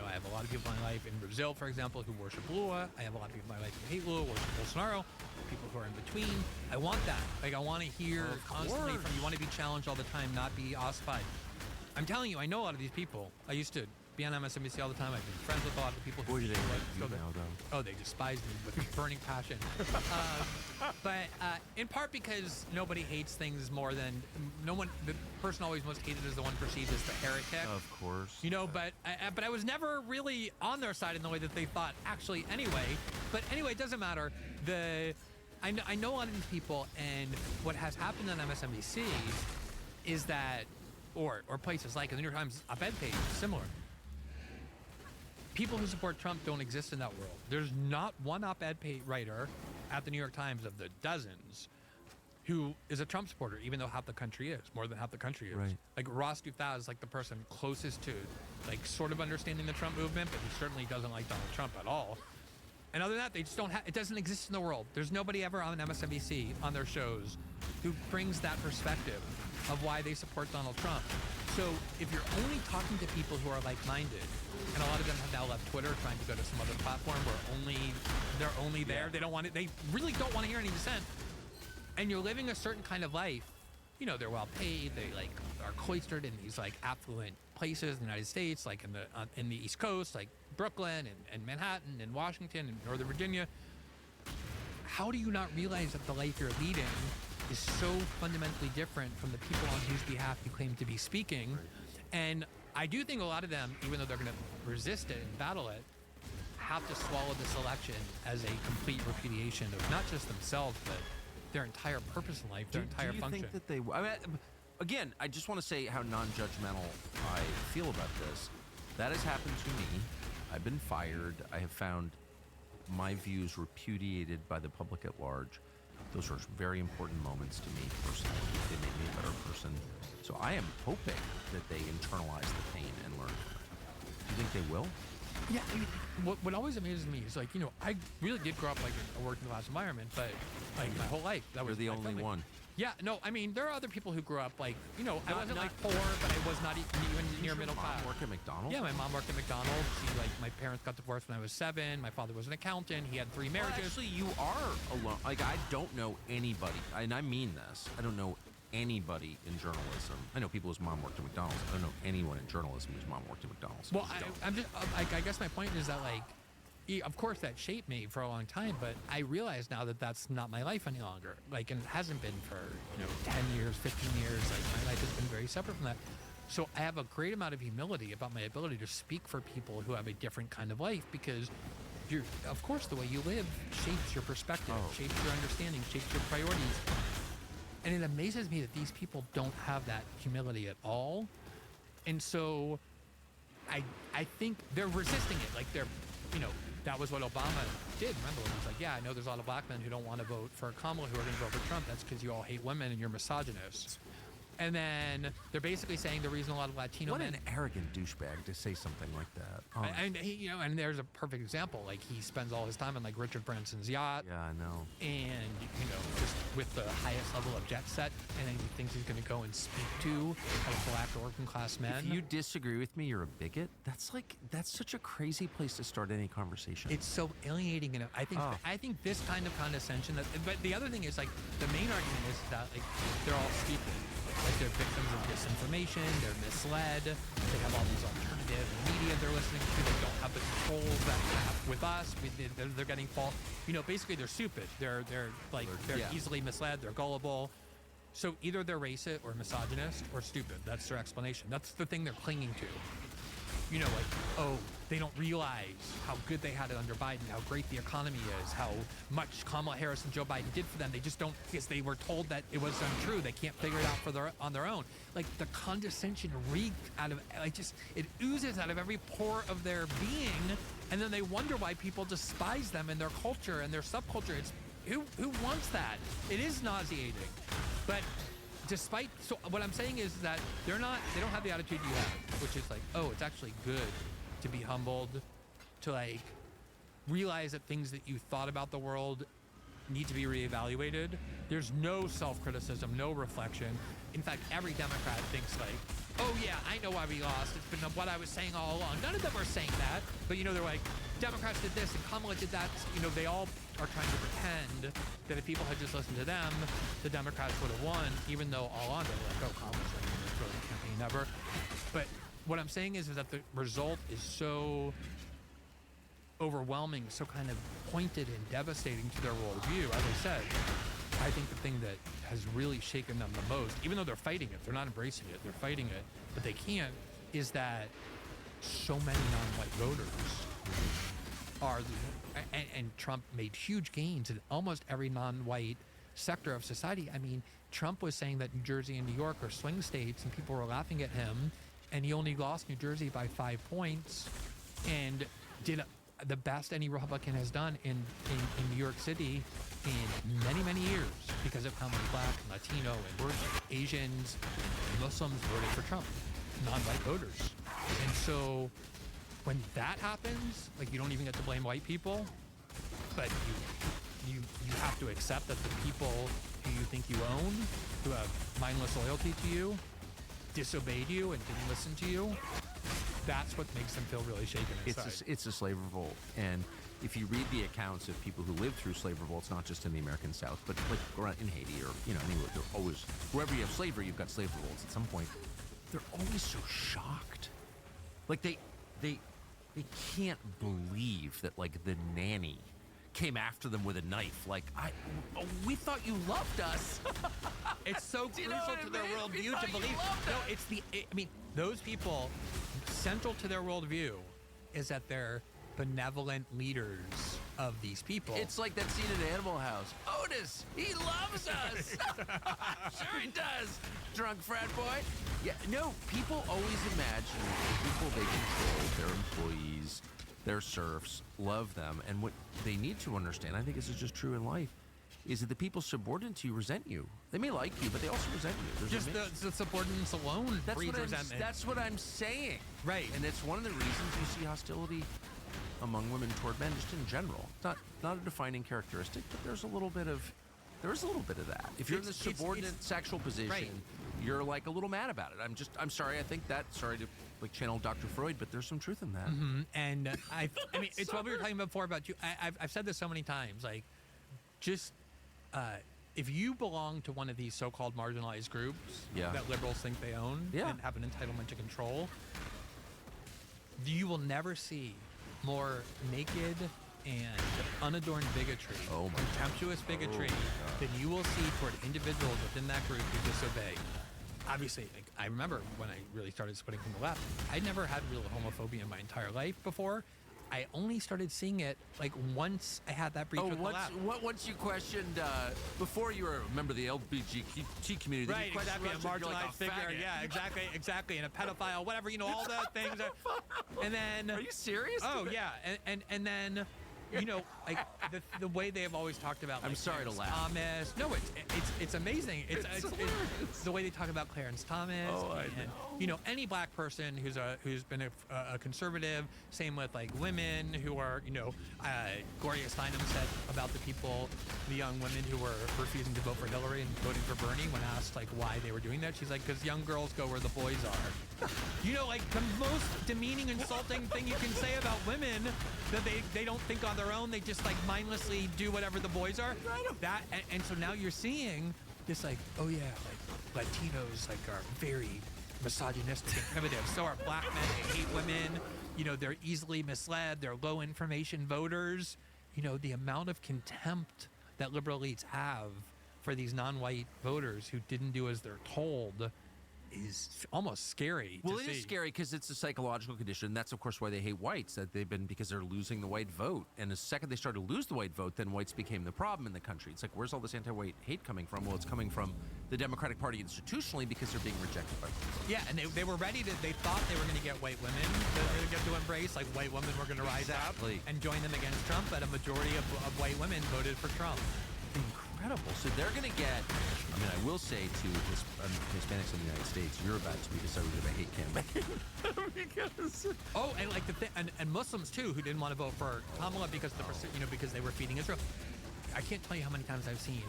S1: I have a lot of people in my life in Brazil, for example, who worship Lula. I have a lot of people in my life who hate Lula, worship Bolsonaro, people who are in between. I want that. Like, I want to hear
S3: Of
S1: constantly
S3: course.
S1: from you, want to be challenged all the time, not be ossified. I'm telling you, I know a lot of these people. I used to be on MSNBC all the time. I've been friends with a lot of the people who
S2: Boy, do they
S1: feel
S2: like you
S1: so that-
S2: now, though.
S1: Oh, they despise me with burning passion. But in part because nobody hates things more than the person always most hated is the one perceived as the heretic.
S2: Of course.
S1: But I was never really on their side in the way that they thought actually anyway. But anyway, it doesn't matter. I know a lot of these people, and what has happened on MSNBC is that, or places like the New York Times op-ed page, similar. People who support Trump don't exist in that world. There's not one op-ed writer at the New York Times of the dozens who is a Trump supporter, even though half the country is, more than half the country is.
S2: Right.
S1: Like Ross Douthat is like the person closest to like sort of understanding the Trump movement, but he certainly doesn't like Donald Trump at all. And other than that, they just don't have, it doesn't exist in the world. There's nobody ever on MSNBC on their shows who brings that perspective of why they support Donald Trump. So if you're only talking to people who are like-minded, and a lot of them have now left Twitter trying to go to some other platform where they're only there.
S3: Yeah.
S1: They really don't want to hear any dissent. And you're living a certain kind of life. They're well paid. They like are cloistered in these like affluent places in the United States, like in the East Coast, like Brooklyn and Manhattan and Washington and Northern Virginia. How do you not realize that the life you're leading is so fundamentally different from the people on whose behalf you claim to be speaking? And I do think a lot of them, even though they're going to resist it and battle it, have to swallow this election as a complete repudiation of not just themselves, but their entire purpose in life, their entire
S2: do you
S1: function.
S2: think that they? I mean, again, I just want to say how non-judgmental I feel about this. That has happened to me. I've been fired. I have found my views repudiated by the public at large. Those are very important moments to me personally. They made me a better person. So I am hoping that they internalize the pain and learn from it. Do you think they will?
S1: Yeah, I mean, what always amazes me is like, I really did grow up like in a working class environment, but like my whole life, that
S2: You're
S1: was
S2: the
S1: my
S2: only
S1: family.
S2: one.
S1: Yeah, no, I mean, there are other people who grew up like, I wasn't
S2: not-
S1: like poor, but I was not even
S2: Didn't
S1: near
S2: your
S1: middle
S2: mom
S1: class.
S2: work at McDonald's?
S1: Yeah, my mom worked at McDonald's. My parents got divorced when I was 7. My father was an accountant. He had 3
S2: Well,
S1: marriages.
S2: actually, you are alone. Like, I don't know anybody, and I mean this. I don't know anybody in journalism. I know people whose mom worked at McDonald's. I don't know anyone in journalism whose mom worked at McDonald's.
S1: Well,
S2: Just don't.
S1: I'm just, I guess my point is that of course that shaped me for a long time, but I realize now that that's not my life any longer. And it hasn't been for 10 years, 15 years. My life has been very separate from that. So I have a great amount of humility about my ability to speak for people who have a different kind of life, because of course, the way you live shapes your perspective, shapes your understanding, shapes your priorities. And it amazes me that these people don't have that humility at all. And so I think they're resisting it. Like that was what Obama did. Remember, it was like, yeah, I know there's a lot of black men who don't want to vote for Kamala who are going to vote for Trump. That's because you all hate women and you're misogynists. And then they're basically saying the reason a lot of Latino
S2: What
S1: men...
S2: an arrogant douchebag to say something like that. Oh,
S1: And he, and there's a perfect example. Like, he spends all his time on like Richard Branson's yacht,
S2: yeah, I know.
S1: and just with the highest level of jet set, and then he thinks he's going to go and speak to black working class men.
S2: If you disagree with me, you're a bigot. That's such a crazy place to start any conversation.
S1: It's so alienating, and I think this kind of condescension. But the other thing is, like, the main argument is that like they're all stupid. Like, they're victims of disinformation, they're misled, they have all these alternative media they're listening to, they don't have the controls that we have with us, they're getting false, basically they're stupid, they're
S2: Yeah.
S1: easily misled, they're gullible. So either they're racist or misogynist or stupid. That's their explanation. That's the thing they're clinging to. They don't realize how good they had it under Biden, how great the economy is, how much Kamala Harris and Joe Biden did for them. They just don't, because they were told that it was untrue. They can't figure it out on their own. Like, the condescension reeked out of, it oozes out of every pore of their being, and then they wonder why people despise them and their culture and their subculture. It's, who wants that? It is nauseating. But so what I'm saying is that they don't have the attitude you have, which is like, it's actually good to be humbled, to like realize that things that you thought about the world need to be reevaluated. There's no self-criticism, no reflection. In fact, every Democrat thinks like, oh yeah, I know why we lost. It's been what I was saying all along. None of them are saying that, but they're like, Democrats did this and Kamala did that. They all are trying to pretend that if people had just listened to them, the Democrats would have won, even though all on they were like, oh, Kamala's winning the most brilliant campaign ever. But what I'm saying is that the result is so overwhelming, so kind of pointed and devastating to their worldview. As I said, I think the thing that has really shaken them the most, even though they're fighting it, they're not embracing it, they're fighting it, but they can't, is that so many non-white voters are, and Trump made huge gains in almost every non-white sector of society. I mean, Trump was saying that New Jersey and New York are swing states, and people were laughing at him, and he only lost New Jersey by 5 points, and did the best any Republican has done in New York City in many, many years, because of how many Black and Latino and Asians and Muslims voted for Trump, non-white voters. And so when that happens, like, you don't even get to blame white people, but you have to accept that the people who you think you own, who have mindless loyalty to you, disobeyed you and didn't listen to you. That's what makes them feel really shaken inside.
S2: It's a slave revolt, and if you read the accounts of people who lived through slave revolts, not just in the American South, but like around in Haiti or anywhere, they're always, wherever you have slavery, you've got slave revolts at some point. They're always so shocked, like they can't believe that, like, the nanny came after them with a knife. Like, we thought you loved us.
S1: It's so crucial to their worldview to believe. No, those people, central to their worldview is that they're benevolent leaders of these people.
S2: It's like that scene in Animal House. Otis, he loves us. Sure he does, drunk frat boy. Yeah, no, people always imagine the people they control, their employees, their serfs, love them. And what they need to understand, I think this is just true in life, is that the people subordinate to you resent you. They may like you, but they also resent you. There's
S1: just the subordinates alone breeds resentment.
S2: That's what I'm saying.
S1: Right.
S2: And it's one of the reasons you see hostility among women toward men, just in general. It's not a defining characteristic, but there is a little bit of that. If you're in the subordinate sexual position,
S1: right,
S2: you're like a little mad about it. I'm sorry. I think that, sorry to like channel Dr. Freud, but there's some truth in that.
S1: Mm-hmm. And I mean, it's what we were talking about before about you. I've said this so many times, like, just if you belong to one of these so-called marginalized groups that liberals think they own and have an entitlement to control, you will never see more naked and unadorned bigotry, contemptuous bigotry, than you will see toward individuals within that group who disobey. Obviously, like, I remember when I really started splitting from the left, I'd never had real homophobia in my entire life before. I only started seeing it like once I had that breach with the left.
S2: Once you questioned, before you were a member of the LGBT community,
S1: right? Exactly, a marginalized figure.
S2: Faggot.
S1: Yeah, exactly, and a pedophile, whatever, all the things. And then,
S2: are you serious?
S1: Oh yeah, and then, like the way they have always talked about. Like,
S2: I'm sorry
S1: Clarence
S2: to laugh.
S1: Thomas. No, it's amazing. It's the way they talk about Clarence Thomas.
S2: Oh, I know.
S1: Any black person who's been a conservative. Same with like women who are, Gloria Steinem said about the young women who were refusing to vote for Hillary and voting for Bernie when asked like why they were doing that. She's like, because young girls go where the boys are. Like the most demeaning, insulting thing you can say about women, that they don't think on their own. They just like mindlessly do whatever the boys are. That and so now you're seeing this like, oh yeah, like Latinos like are very misogynistic and primitive. So are black men. They hate women. They're easily misled. They're low information voters. The amount of contempt that liberal elites have for these non-white voters who didn't do as they're told is almost scary.
S2: Well, it is scary because it's a psychological condition. That's, of course, why they hate whites, because they're losing the white vote. And the second they started to lose the white vote, then whites became the problem in the country. It's like, where's all this anti-white hate coming from? Well, it's coming from the Democratic Party institutionally because they're being rejected by whites.
S1: Yeah, and they were ready to, they thought they were going to get white women to embrace, like white women were going to rise up and join them against Trump, but a majority of white women voted for Trump.
S2: Incredible. So they're going to get, I will say to Hispanics in the United States, you're about to be the subject of a hate campaign.
S1: And like and Muslims too, who didn't want to vote for Kamala because because they were feeding Israel. I can't tell you how many times I've seen,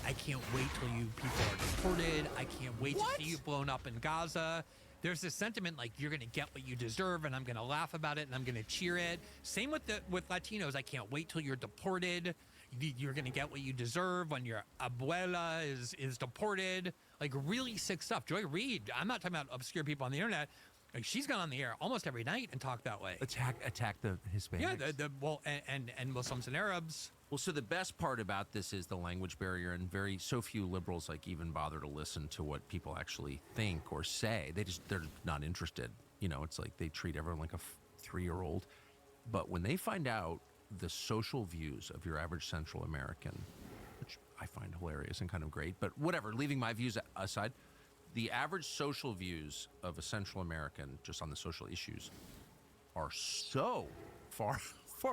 S1: I can't wait till you people are deported. I can't wait to see you blown up in Gaza. there's this sentiment like you're going to get what you deserve, and I'm going to laugh about it, and I'm going to cheer it. Same with Latinos. I can't wait till you're deported. You're going to get what you deserve when your abuela is deported. Like really sick stuff. Joy Reid, I'm not talking about obscure people on the internet. Like she's gone on the air almost every night and talked that way.
S2: Attack the Hispanics.
S1: Yeah, and Muslims and Arabs.
S2: Well, so the best part about this is the language barrier, and so few liberals like even bother to listen to what people actually think or say. They're not interested. You know, it's like they treat everyone like a 3-year-old. But when they find out the social views of your average Central American, which I find hilarious and kind of great, but whatever, leaving my views aside, the average social views of a Central American, just on the social issues, are so far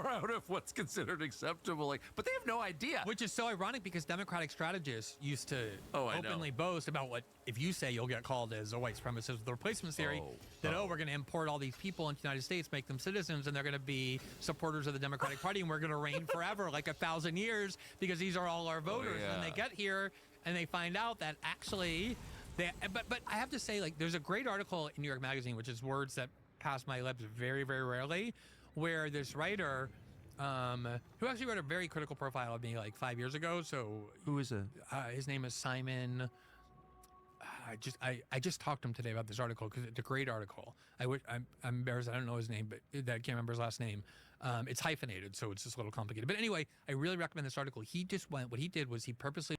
S2: out of what's considered acceptable. Like, but they have no idea.
S1: Which is so ironic because Democratic strategists used to openly boast about what if you say you'll get called as a white supremacist with the replacement theory, we're going to import all these people into the United States, make them citizens, and they're going to be supporters of the Democratic Party, and we're going to reign forever, like 1,000 years, because these are all our voters. And they get here and they find out that actually, but I have to say, like, there's a great article in New York Magazine, which is words that pass my lips very, very rarely, where this writer, who actually wrote a very critical profile of me like 5 years ago. So
S2: who is
S1: his name is Simon. I just talked to him today about this article because it's a great article. I'm embarrassed I don't know his name, but I can't remember his last name. It's hyphenated, so it's just a little complicated. But anyway, I really recommend this article. What he did was he purposely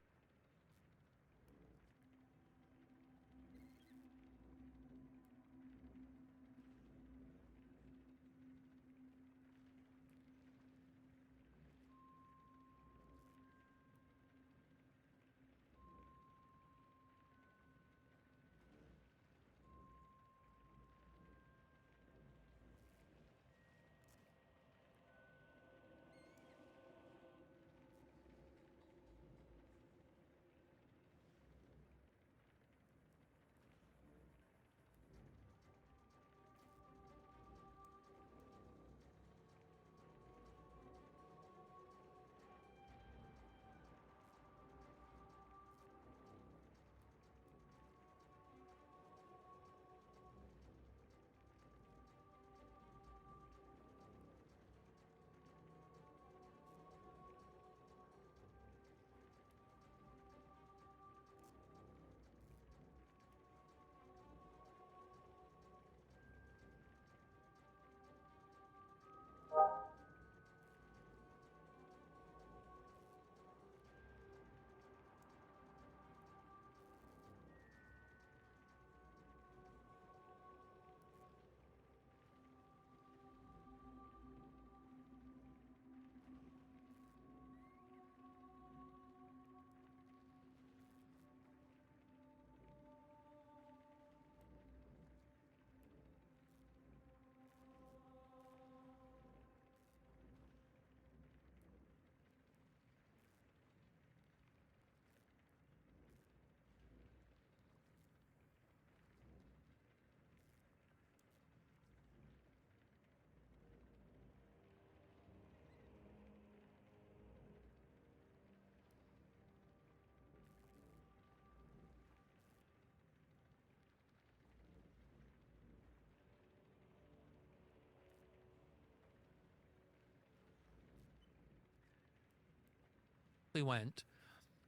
S1: went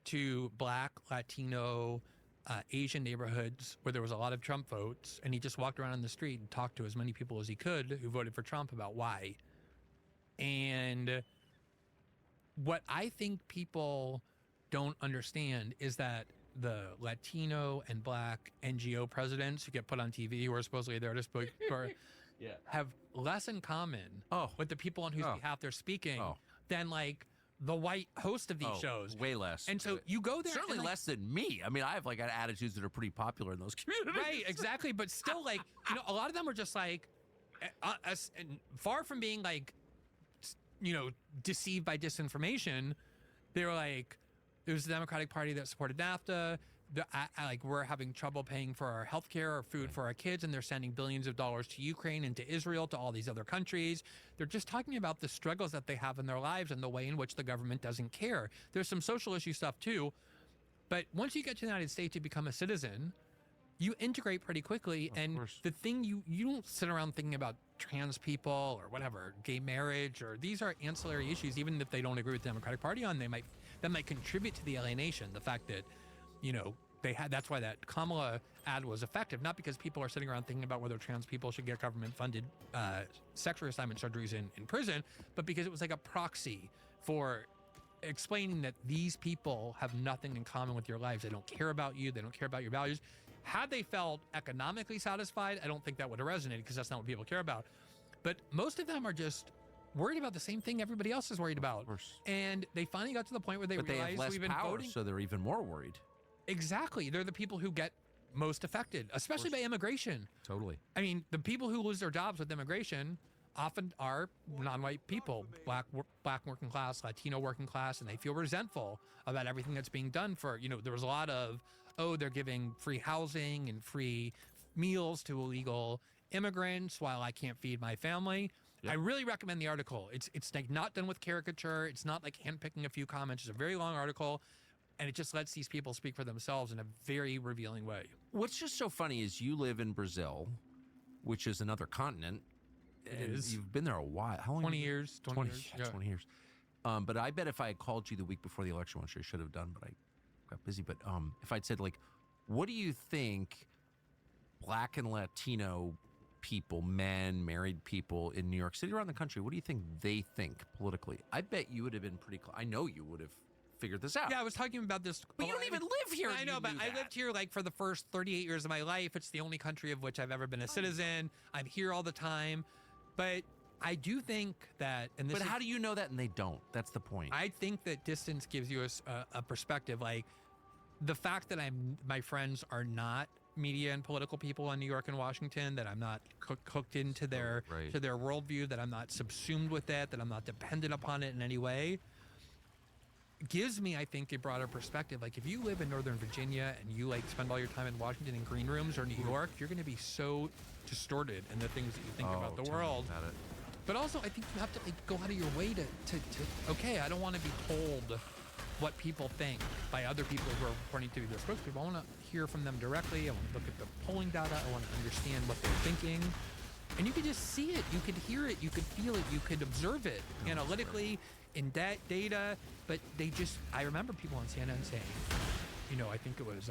S1: to Black, Latino, Asian neighborhoods where there was a lot of Trump votes, and he just walked around in the street and talked to as many people as he could who voted for Trump about why. And what I think people don't understand is that the Latino and Black NGO presidents who get put on TV, who are supposedly there to speak for, have less in common with the people on whose behalf they're speaking than like the white host of these shows.
S2: Way less.
S1: And so you go there.
S2: Certainly
S1: and, like,
S2: less than me. I mean, I have like attitudes that are pretty popular in those communities.
S1: Right, exactly. But still, like, you know, a lot of them were just like, far from being like, you know, deceived by disinformation, they were like, it was the Democratic Party that supported NAFTA. Like, we're having trouble paying for our healthcare or food for our kids, and they're sending billions of dollars to Ukraine and to Israel, to all these other countries. They're just talking about the struggles that they have in their lives and the way in which the government doesn't care. There's some social issue stuff too, but once you get to the United States, you become a citizen. you integrate pretty quickly. And
S2: course.
S1: the thing you don't sit around thinking about trans people or whatever, gay marriage, or these are ancillary issues, even if they don't agree with the Democratic Party on, that might contribute to the alienation. The fact that, that's why that Kamala ad was effective, not because people are sitting around thinking about whether trans people should get government funded sex reassignment surgeries in prison, but because it was like a proxy for explaining that these people have nothing in common with your lives. They don't care about you. They don't care about your values. Had they felt economically satisfied, I don't think that would have resonated, because that's not what people care about. But most of them are just worried about the same thing everybody else is worried about. And they finally got to the point where they
S2: But they
S1: realized
S2: have less
S1: we've been
S2: power,
S1: voting.
S2: so they're even more worried.
S1: Exactly. They're the people who get most affected, especially by immigration.
S2: Totally.
S1: I mean, the people who lose their jobs with immigration often are non-white people, black working class, Latino working class, and they feel resentful about everything that's being done for, there was a lot of, they're giving free housing and free meals to illegal immigrants while I can't feed my family. Yep. I really recommend the article. It's like not done with caricature. It's not like handpicking a few comments. It's a very long article, and it just lets these people speak for themselves in a very revealing way.
S2: What's just so funny is you live in Brazil, which is another continent. And you've been there a while. How long?
S1: 20 years. 20 years.
S2: Yeah, 20 years. But I bet if I had called you the week before the election, which I should have done, but I got busy. But if I'd said, like, what do you think Black and Latino people, men, married people in New York City, around the country, what do you think they think politically? I bet you would have been pretty close. I know you would have figured this out.
S1: Yeah, I was talking about this.
S2: But you don't even live here.
S1: I know, but I lived here like for the first 38 years of my life. It's the only country of which I've ever been a citizen. I'm here all the time. But I do think that,
S2: but how do you know that and they don't? That's the point.
S1: I think that distance gives you a perspective. Like the fact that my friends are not media and political people in New York and Washington, that I'm not hooked into their to their worldview, that I'm not subsumed with it, that I'm not dependent upon it in any way, gives me, I think, a broader perspective. Like if you live in Northern Virginia and you like spend all your time in Washington in green rooms or New York, you're going to be so distorted in the things that you think about the world. But also, I think you have to go out of your way to okay, I don't want to be told what people think by other people who are reporting to be their spokespeople. I want to hear from them directly. I want to look at the polling data. I want to understand what they're thinking. And you could just see it. You could hear it. You could feel it. You could observe it analytically in data. But I remember people on CNN saying, I think it was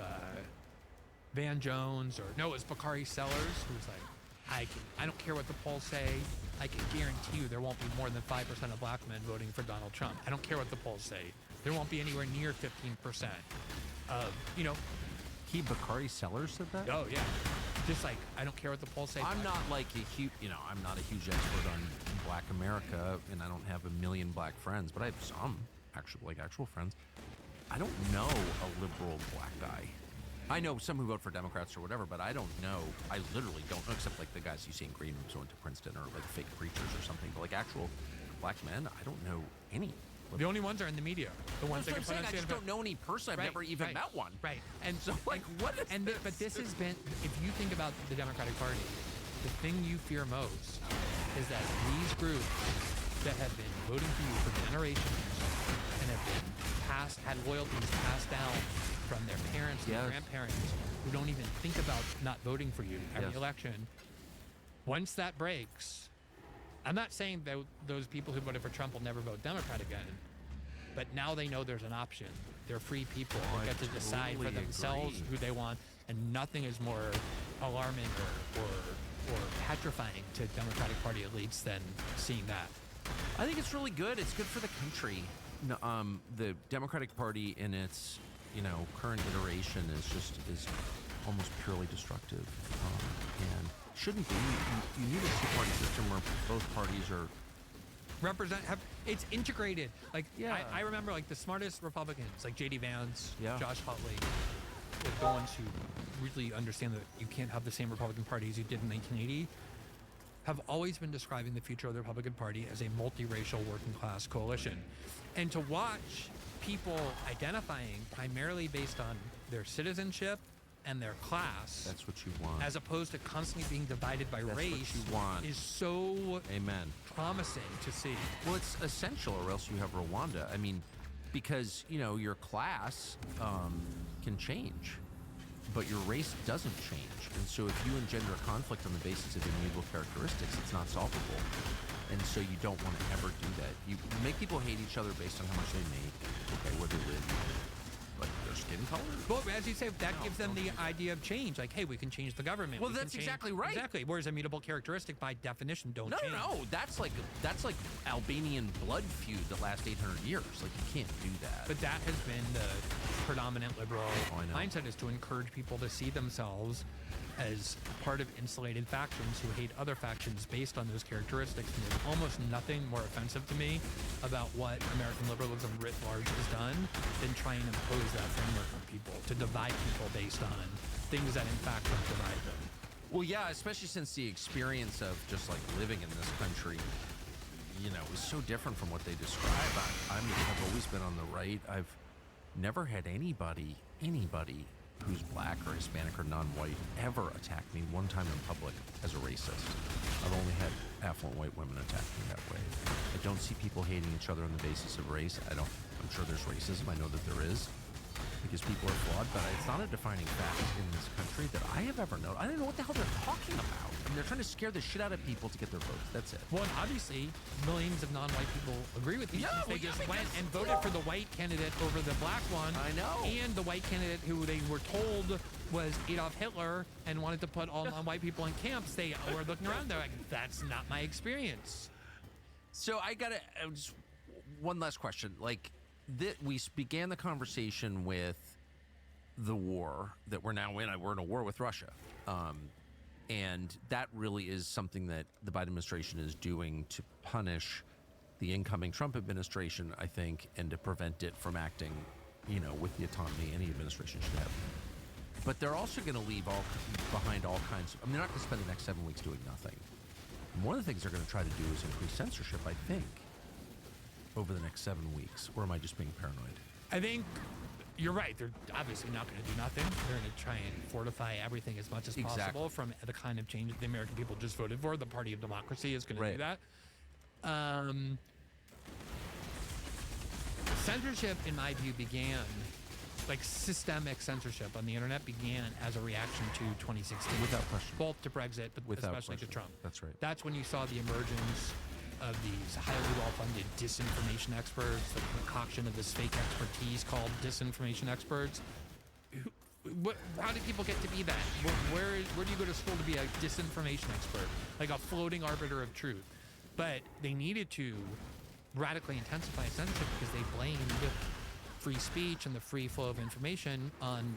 S1: Van Jones it was Bakari Sellers who was like, I don't care what the polls say. I can guarantee you there won't be more than 5% of black men voting for Donald Trump. I don't care what the polls say. There won't be anywhere near 15% of,
S2: Bakari Sellers said that?
S1: Oh, yeah. Just like, I don't care what the polls say.
S2: I'm not like I'm not a huge expert on Black America, and I don't have a million black friends, but I have some actual friends. I don't know a liberal black guy. I know some who vote for Democrats or whatever, but I don't know. I literally don't know, except like the guys you see in green rooms who went to Princeton or like fake preachers or something. But like actual black men, I don't know any.
S1: The only ones are in the media. The ones that can put on
S2: I just don't know any person. I've never even met one.
S1: Right.
S2: And so, like, what is this?
S1: But this has been, if you think about the Democratic Party, the thing you fear most is that these groups that have been voting for you for generations and have been had loyalties passed down from their parents and grandparents who don't even think about not voting for you every election. Once that breaks, I'm not saying that those people who voted for Trump will never vote Democrat again, but now they know there's an option. They're free people. They get to decide for themselves who they want, and nothing is more alarming or petrifying to Democratic Party elites than seeing that.
S2: I think it's really good. It's good for the country. The Democratic Party in its current iteration is almost purely destructive, and shouldn't be. You need a two-party system where both parties are
S1: it's integrated. Like I remember like the smartest Republicans, like J.D. Vance, Josh Hawley, the ones who really understand that you can't have the same Republican Party as you did in 1980, have always been describing the future of the Republican Party as a multiracial working class coalition. And to watch people identifying primarily based on their citizenship and their class,
S2: that's what you want,
S1: as opposed to constantly being divided by race,
S2: what you want,
S1: is so promising to see.
S2: Well, it's essential, or else you have Rwanda. I mean, because your class can change, but your race doesn't change. And so if you engender conflict on the basis of immutable characteristics, it's not solvable. And so you don't want to ever do that. You make people hate each other based on how much they make, okay, where they live, like their skin color.
S1: Well, as you say, that gives them the idea of change. Like, hey, we can change the government.
S2: Well,
S1: we can
S2: that's
S1: change-
S2: exactly right.
S1: Exactly. Whereas immutable characteristic, by definition, don't
S2: No,
S1: change.
S2: no, that's like Albanian blood feud that lasts 800 years. Like you can't do that.
S1: But that has been the predominant liberal
S2: I know.
S1: mindset, is to encourage people to see themselves as part of insulated factions who hate other factions based on those characteristics. And there's almost nothing more offensive to me about what American liberalism writ large has done than try and impose that framework on people, to divide people based on things that in fact don't divide them.
S2: Well, yeah, especially since the experience of just like living in this country, you know, is so different from what they describe. I've always been on the right. I've never had anybody who's black or Hispanic or non-white ever attack me one time in public as a racist. I've only had affluent white women attack me that way. I don't see people hating each other on the basis of race. I'm sure there's racism. I know that there is, because people are flawed, but it's not a defining fact in this country that I have ever known. I don't know what the hell they're talking about. I mean, they're trying to scare the shit out of people to get their votes. That's it.
S1: Well, and obviously, millions of non-white people agree with you.
S2: Yeah,
S1: Since they
S2: well, yeah,
S1: just went
S2: because-
S1: and voted for the white candidate over the black one.
S2: I know.
S1: And the white candidate who they were told was Adolf Hitler and wanted to put all non-white people in camps. They were looking around. They're like, that's not my experience.
S2: So I gotta just one last question. Like, we began the conversation with the war that we're now in. We're in a war with Russia, and that really is something that the Biden administration is doing to punish the incoming Trump administration, I think, and to prevent it from acting, you know, with the autonomy any administration should have. But they're also going to leave behind all kinds of. I mean, they're not going to spend the next 7 weeks doing nothing. And one of the things they're going to try to do is increase censorship, I think, over the next 7 weeks. Or am I just being paranoid?
S1: I think you're right. They're obviously not going to do nothing. They're going to try and fortify everything as much as possible from the kind of change the American people just voted for. The Party of Democracy is going to do that. Censorship, in my view, began, like systemic censorship on the internet began as a reaction to 2016.
S2: Without question.
S1: Both to Brexit, but
S2: Without
S1: especially
S2: question.
S1: to Trump.
S2: That's right.
S1: That's when you saw the emergence of these highly well-funded disinformation experts, the concoction of this fake expertise called disinformation experts. How did people get to be that? Where do you go to school to be a disinformation expert? Like a floating arbiter of truth. But they needed to radically intensify censorship because they blamed free speech and the free flow of information on,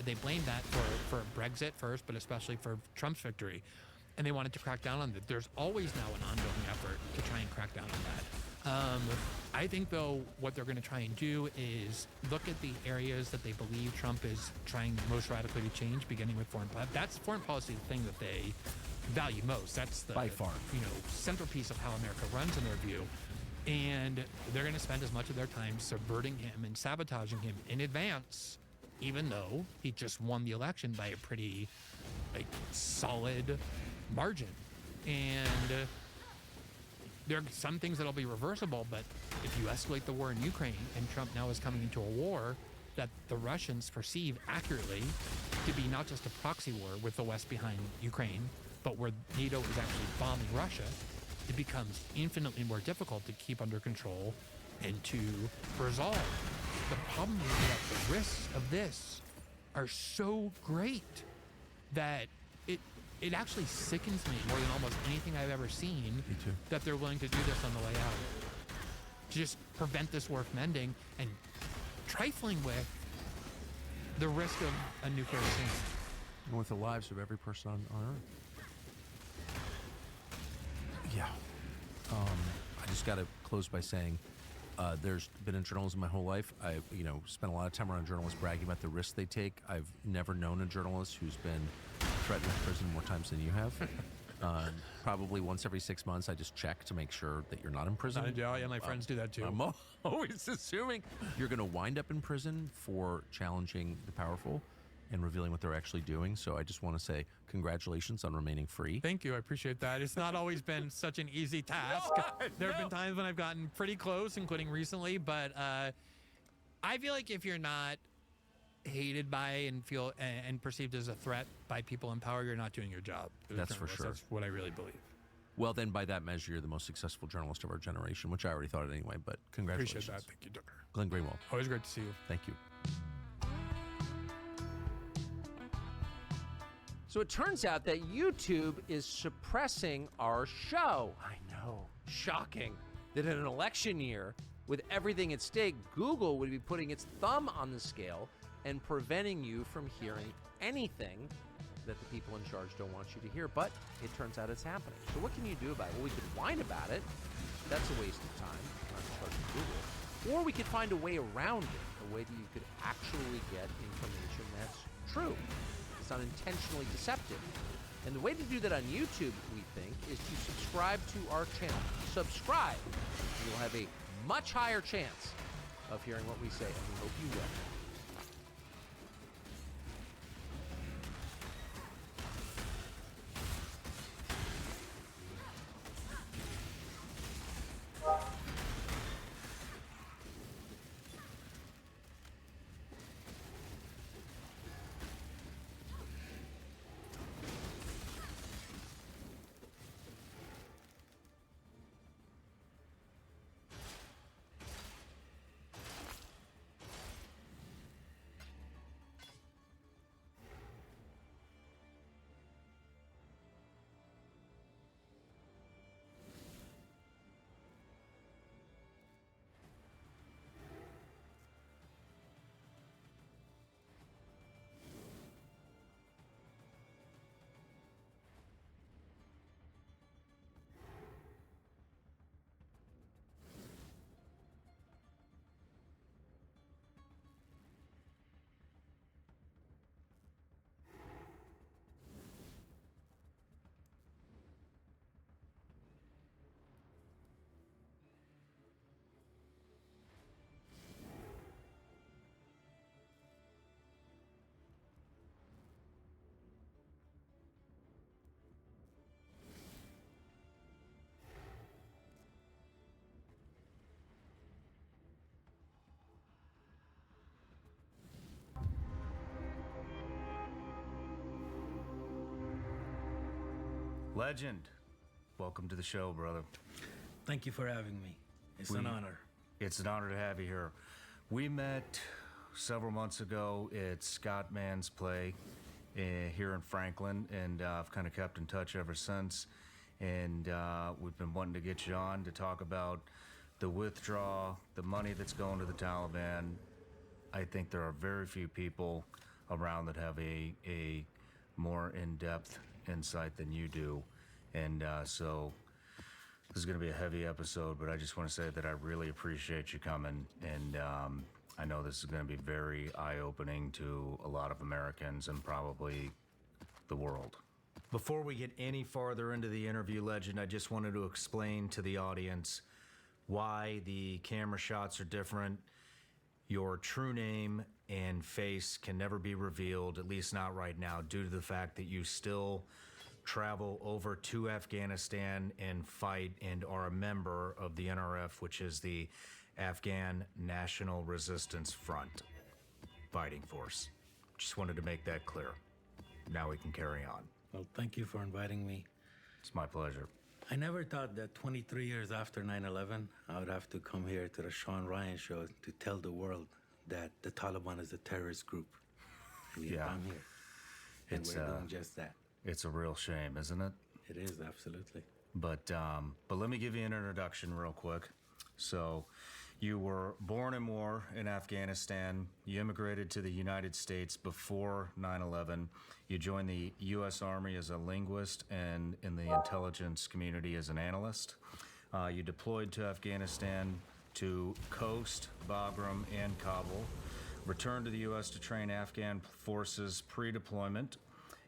S1: they blamed that for Brexit first, but especially for Trump's victory. And they wanted to crack down on that. There's always now an ongoing effort to try and crack down on that. I think, though, what they're going to try and do is look at the areas that they believe Trump is trying most radically to change, beginning with foreign policy. That's foreign policy, the thing that they value most. That's the,
S2: by far,
S1: centerpiece of how America runs in their view. And they're going to spend as much of their time subverting him and sabotaging him in advance, even though he just won the election by a pretty, solid margin. And there are some things that'll be reversible, but if you escalate the war in Ukraine and Trump now is coming into a war that the Russians perceive accurately to be not just a proxy war with the West behind Ukraine, but where NATO is actually bombing Russia, it becomes infinitely more difficult to keep under control and to resolve. The problem is that the risks of this are so great that it actually sickens me more than almost anything I've ever seen.
S2: Me too. That
S1: they're willing to do this on the way out. To just prevent this war from ending and trifling with the risk of a nuclear scene.
S2: And with the lives of every person on Earth. Yeah. I just got to close by saying there's been in journalism my whole life. I, spent a lot of time around journalists bragging about the risks they take. I've never known a journalist who's been threatened with prison more times than you have. Probably once every 6 months, I just check to make sure that you're not in prison.
S1: Yeah, my friends do that too.
S2: I'm always assuming you're going to wind up in prison for challenging the powerful and revealing what they're actually doing. So I just want to say congratulations on remaining free.
S1: Thank you. I appreciate that. It's not always been such an easy task. There have been times when I've gotten pretty close, including recently, but I feel like if you're not hated by and feel and perceived as a threat by people in power, you're not doing your job. as a
S2: That's for
S1: journalist.
S2: sure.
S1: That's what I really believe.
S2: Well, then by that measure, you're the most successful journalist of our generation, which I already thought it anyway, but congratulations.
S1: Appreciate that. Thank you, Tucker.
S2: Glenn Greenwald,
S1: Always great to see you.
S2: thank you.
S3: So it turns out that YouTube is suppressing our show. I know. Shocking that in an election year, with everything at stake, Google would be putting its thumb on the scale and preventing you from hearing anything that the people in charge don't want you to hear. But it turns out it's happening. So what can you do about it? Well, we could whine about it. That's a waste of time, not charging Google. Or we could find a way around it, a way that you could actually get information that's true. It's not intentionally deceptive. And the way to do that on YouTube, we think, is to subscribe to our channel. Subscribe. You'll have a much higher chance of hearing what we say, and we hope you will.
S4: Legend, welcome to the show, brother.
S5: Thank you for having me. It's an honor.
S4: It's an honor to have you here. We met several months ago at Scott Mann's play here in Franklin, and I've kind of kept in touch ever since. And we've been wanting to get you on to talk about the withdrawal, the money that's going to the Taliban. I think there are very few people around that have a more in-depth insight than you do. And so this is going to be a heavy episode, but I just want to say that I really appreciate you coming. And I know this is going to be very eye-opening to a lot of Americans and probably the world.
S6: Before we get any farther into the interview, Legend, I just wanted to explain to the audience why the camera shots are different. Your true name and face can never be revealed, at least not right now, due to the fact that you still travel over to Afghanistan and fight and are a member of the NRF, which is the Afghan National Resistance Front fighting force. Just wanted to make that clear. Now we can carry on.
S5: Well, thank you for inviting me.
S4: It's my pleasure.
S5: I never thought that 23 years after 9/11, I would have to come here to the Sean Ryan show to tell the world that the Taliban is a terrorst group.
S4: Yeah.
S5: I'm here. And
S4: It's,
S5: we're doing just that.
S4: It's a real shame, isn't it?
S5: It is, absolutely.
S4: But let me give you an introduction real quick. So, you were born in war in Afghanistan. You immigrated to the United States before 9/11. You joined the U.S. Army as a linguist and in the intelligence community as an analyst. You deployed to Afghanistan to Khost, Bagram, and Kabul. Returned to the U.S. to train Afghan forces pre-deployment.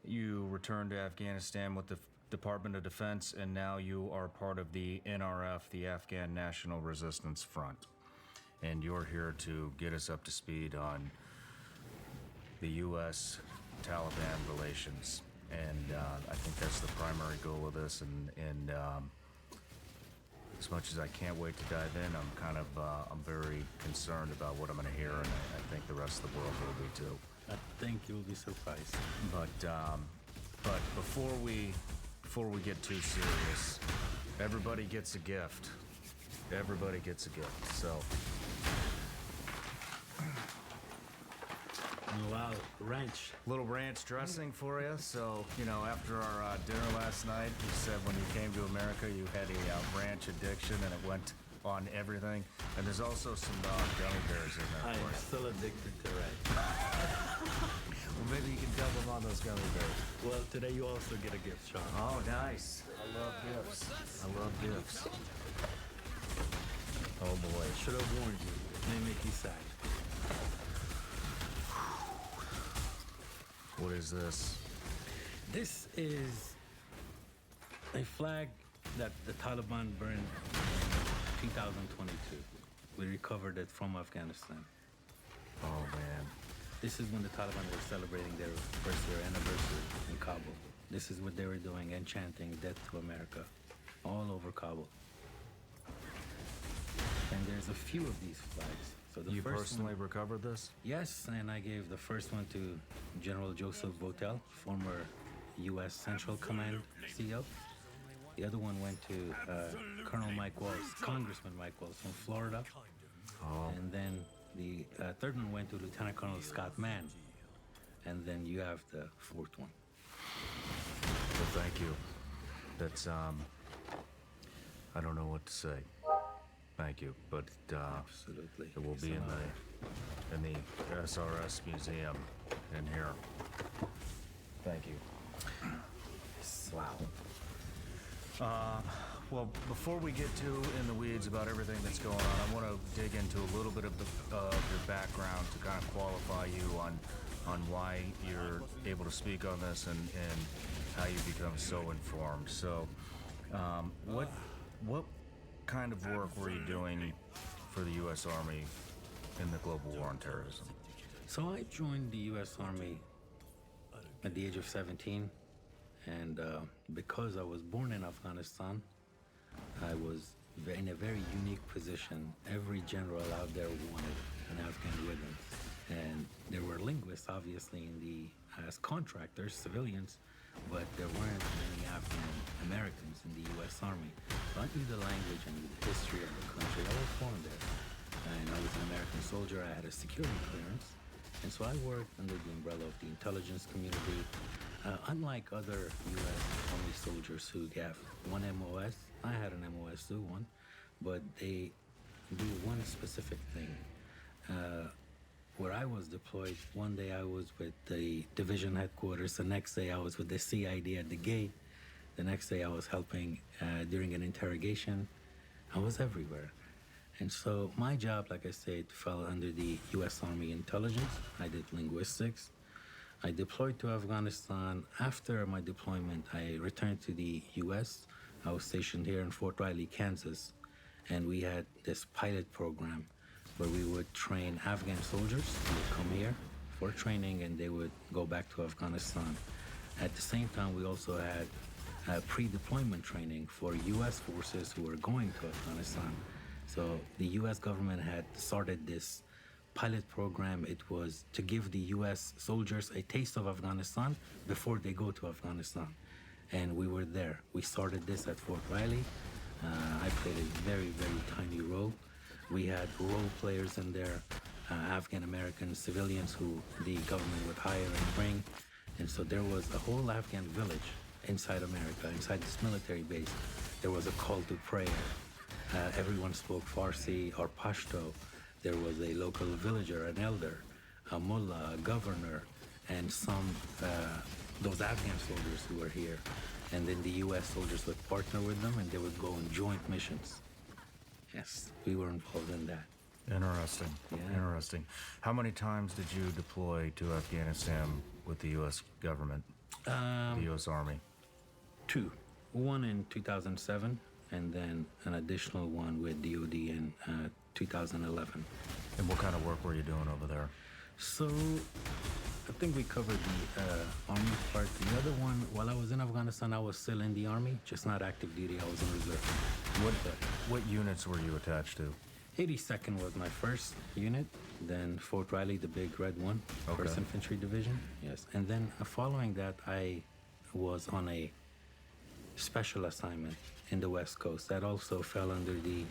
S4: You returned to Afghanistan with the Department of Defense, and now you are part of the NRF, the Afghan National Resistance Front. And you're here to get us up to speed on the U.S.-Taliban relations. And I think that's the primary goal of this. And as much as I can't wait to dive in, I'm very concerned about what I'm going to hear, and I think the rest of the world will be too.
S5: I think you'll be surprised.
S4: But before we get too serious, everybody gets a gift. Everybody gets a gift. So
S5: Wow, ranch.
S4: little ranch dressing for you. So after our dinner last night, you said when you came to America you had a ranch addiction, and it went on everything. And there's also some gummy bears in there
S5: I
S4: for
S5: am
S4: you.
S5: still addicted to ranch.
S6: Well, maybe you can double on those gummy bears.
S5: Well, today you also get a gift, Sean.
S4: Oh, nice. I love gifts. I love gifts. Oh boy.
S5: Should have warned you. It may make you sad.
S4: What is this?
S5: This is a flag that the Taliban burned in 2022. We recovered it from Afghanistan.
S4: Oh man.
S5: This is when the Taliban were celebrating their first year anniversary in Kabul. This is what they were doing, enchanting death to America all over Kabul. And there's a few of these flags. So the
S4: You
S5: first
S4: personally
S5: one,
S4: recovered this?
S5: yes, and I gave the first one to General Joseph Votel, former U.S. Central Command CEO. The other one went to Colonel Mike Walls, Congressman Mike Walls from Florida.
S4: Oh.
S5: And then the third one went to Lieutenant Colonel Scott Mann. And then you have the fourth one.
S4: Well, thank you. That's I don't know what to say. Thank you, but
S5: Absolutely.
S4: it will be in the SRS museum in here. Thank you. Wow. Well, before we get too in the weeds about everything that's going on, I want to dig into a little bit of your background to kind of qualify you on why you're able to speak on this and how you become so informed. So, what kind of work were you doing for the U.S. Army in the global war on terrorism?
S5: So I joined the U.S. Army at the age of 17. And because I was born in Afghanistan, I was in a very unique position. Every general out there wanted an Afghan with him. And there were linguists, obviously, as contractors, civilians, but there weren't many Afghan Americans in the U.S. Army. So I knew the language and the history of the country. I was born there. And I was an American soldier. I had a security clearance. And so I worked under the umbrella of the intelligence community. Unlike other U.S. Army soldiers who have one MOS, I had an MOS too, one, but they do one specific thing. Where I was deployed, one day I was with the division headquarters, the next day I was with the CID at the gate, the next day I was helping during an interrogation. I was everywhere. And so my job, like I said, fell under the U.S. Army intelligence. I did linguistics. I deployed to Afghanistan. After my deployment, I returned to the U.S. I was stationed here in Fort Riley, Kansas, and we had this pilot program where we would train Afghan soldiers who would come here for training and they would go back to Afghanistan. At the same time, we also had pre-deployment training for U.S. forces who were going to Afghanistan. So the U.S. government had started this pilot program. It was to give the U.S. soldiers a taste of Afghanistan before they go to Afghanistan. And we were there. We started this at Fort Riley. I played a very, very tiny role. We had role players in there, Afghan-American civilians who the government would hire and bring. And so there was a whole Afghan village inside America, inside this military base. There was a call to prayer. Everyone spoke Farsi or Pashto. There was a local villager, an elder, a mullah, a governor, and those Afghan soldiers who were here. And then the U.S. soldiers would partner with them and they would go on joint missions. Yes, we were involved in that.
S4: Interesting.
S5: Yeah.
S4: Interesting. How many times did you deploy to Afghanistan with the U.S. government, the U.S. Army?
S5: 2. One in 2007, and then an additional one with DOD in 2011.
S4: And what kind of work were you doing over there?
S5: So I think we covered the Army part. The other one, while I was in Afghanistan, I was still in the Army, just not active duty. I was in reserve.
S6: What units were you attached to?
S5: 82nd was my first unit, then Fort Riley, the big red one,
S6: Okay.
S5: 1st Infantry Division, yes. And then following that, I was on a special assignment in the West Coast that also fell under the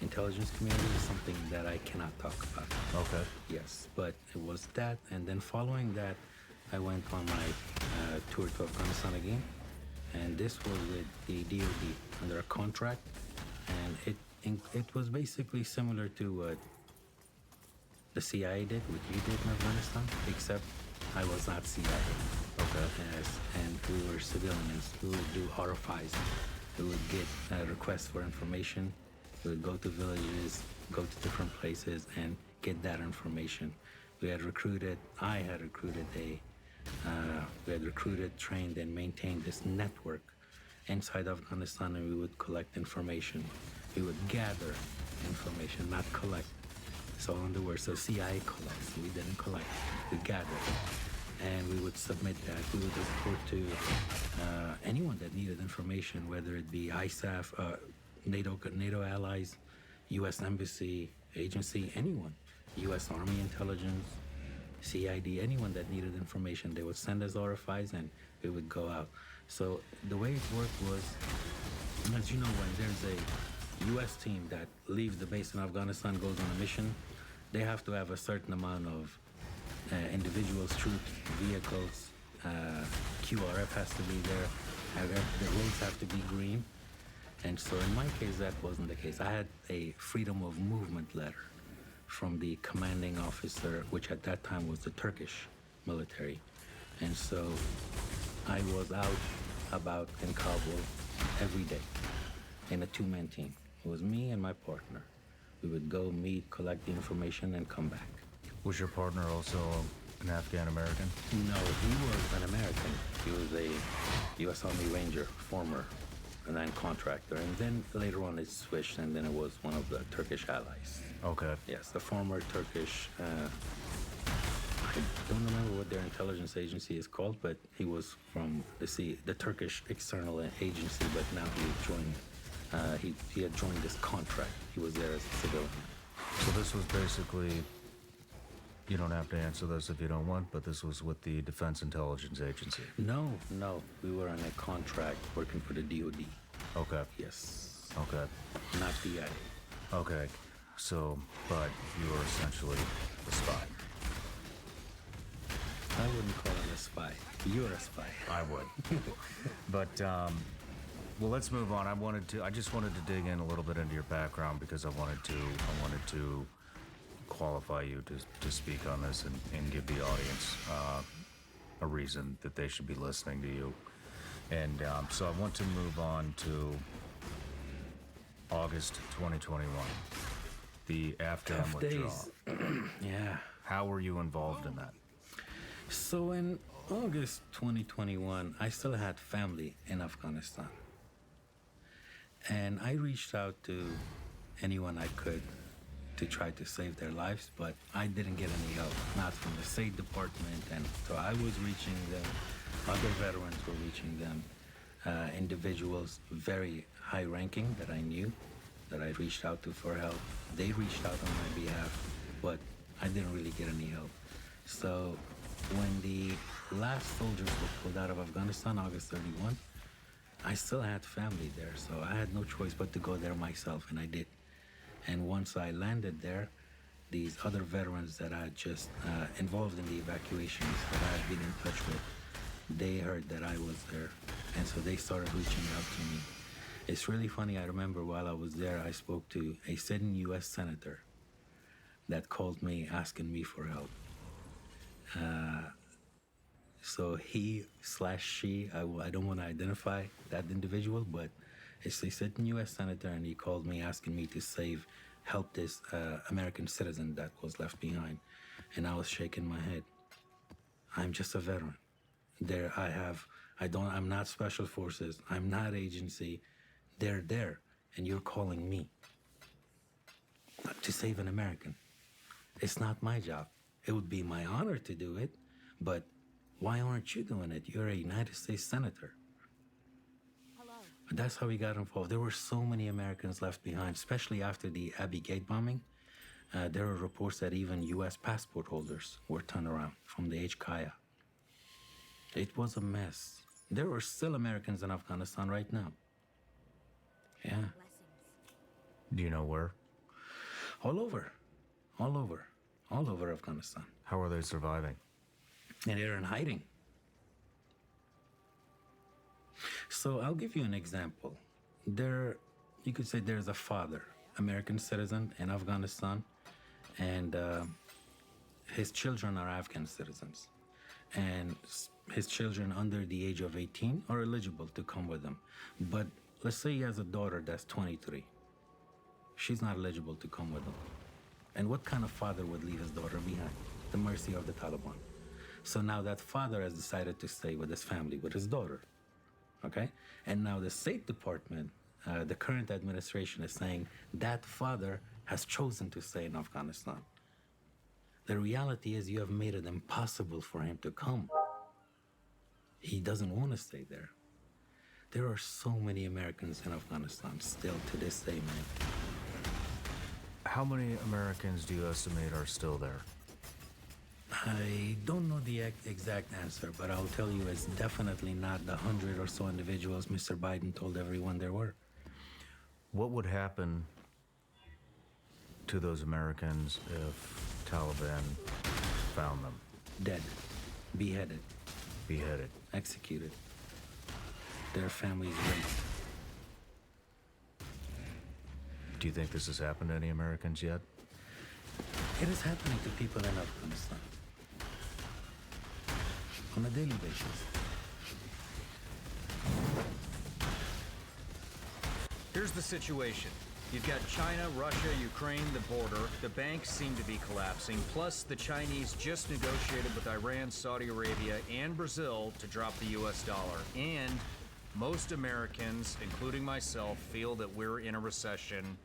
S5: intelligence community, something that I cannot talk about.
S6: Okay.
S5: Yes, but it was that, and then following that, I went on my tour to Afghanistan again, and this was with the DoD under a contract, and it was basically similar to what the CIA did, what you did in Afghanistan, except I was not CIA.
S6: Okay.
S5: Yes, and we were civilians. We would do RFIs. We would get requests for information. We would go to villages, go to different places, and get that information. I had recruited, trained, and maintained this network inside Afghanistan, and we would collect information. We would gather information, not collect. It's all in the word. So CIA collects. We didn't collect. We gathered. And we would submit that. We would report to anyone that needed information, whether it be ISAF, NATO allies, U.S. Embassy, agency, anyone. U.S. Army Intelligence, CID, anyone that needed information, they would send us RFIs and we would go out. So the way it worked was, as you know, when there's a U.S. team that leaves the base in Afghanistan, goes on a mission, they have to have a certain amount of individuals, troops, vehicles, QRF has to be there, the roads have to be green. And so in my case, that wasn't the case. I had a freedom of movement letter from the commanding officer, which at that time was the Turkish military. And so I was out about in Kabul every day in a two-man team. It was me and my partner. We would go meet, collect the information, and come back.
S6: Was your partner also an Afghan American?
S5: No, he was an American. He was a U.S. Army Ranger, former, and then contractor. And then later on it switched, and then it was one of the Turkish allies.
S6: Okay.
S5: Yes, the former Turkish, I don't remember what their intelligence agency is called, but he was from the Turkish external agency, but now he joined, he had joined this contract. He was there as a civilian.
S6: So this was basically, you don't have to answer this if you don't want, but this was with the Defense Intelligence Agency.
S5: No, we were on a contract working for the DoD.
S6: Okay.
S5: Yes,
S6: Okay.
S5: not DIA.
S6: Okay. So, but you were essentially a spy.
S5: I wouldn't call him a spy. You're a spy.
S6: I would. But, well, let's move on. I just wanted to dig in a little bit into your background because I wanted to qualify you to speak on this and give the audience a reason that they should be listening to you. And so I want to move on to August 2021, the Afghan
S5: Tough
S6: withdrawal.
S5: days. Yeah.
S6: How were you involved in that?
S5: So in August 2021, I still had family in Afghanistan. And I reached out to anyone I could to try to save their lives, but I didn't get any help, not from the State Department. And so I was reaching them, other veterans were reaching them, individuals very high ranking that I knew, that I reached out to for help. They reached out on my behalf, but I didn't really get any help. So when the last soldiers were pulled out of Afghanistan, August 31, I still had family there, so I had no choice but to go there myself, and I did. And once I landed there, these other veterans that I had just involved in the evacuations that I had been in touch with, they heard that I was there, and so they started reaching out to me. It's really funny, I remember while I was there, I spoke to a sitting U.S. senator that called me asking me for help. So he/she, I don't want to identify that individual, but it's a sitting U.S. senator, and he called me asking me to help this American citizen that was left behind. And I was shaking my head. I'm just a veteran. I'm not special forces. I'm not agency. They're there, and you're calling me to save an American. It's not my job. It would be my honor to do it, But why aren't you doing it? You're a United States senator. That's how we got involved. There were so many Americans left behind, especially after the Abbey Gate bombing. There are reports that even U.S. passport holders were turned around from the HKIA. It was a mess. There are still Americans in Afghanistan right now. Yeah.
S6: Do you know where?
S5: All over. All over. All over Afghanistan.
S6: How are they surviving?
S5: And they're in hiding. So I'll give you an example. You could say there's a father, American citizen in Afghanistan, and his children are Afghan citizens. And his children under the age of 18 are eligible to come with him. But let's say he has a daughter that's 23. She's not eligible to come with him. And what kind of father would leave his daughter behind? The mercy of the Taliban. So now that father has decided to stay with his family, with his daughter. Okay? And now the State Department, the current administration is saying that father has chosen to stay in Afghanistan. The reality is you have made it impossible for him to come. He doesn't want to stay there. There are so many Americans in Afghanistan still to this day, man.
S6: How many Americans do you estimate are still there?
S5: I don't know the exact answer, but I'll tell you it's definitely not the 100 or so individuals Mr. Biden told everyone there were.
S6: What would happen to those Americans if Taliban found them?
S5: Dead, beheaded,
S6: Executed.
S5: their families raped.
S6: Do you think this has happened to any Americans yet?
S5: It is happening to people in Afghanistan on a daily basis.
S4: Here's the situation. You've got China, Russia, Ukraine, the border. The banks seem to be collapsing. Plus, the Chinese just negotiated with Iran, Saudi Arabia, and Brazil to drop the US dollar. And most Americans, including myself, feel that we're in a recession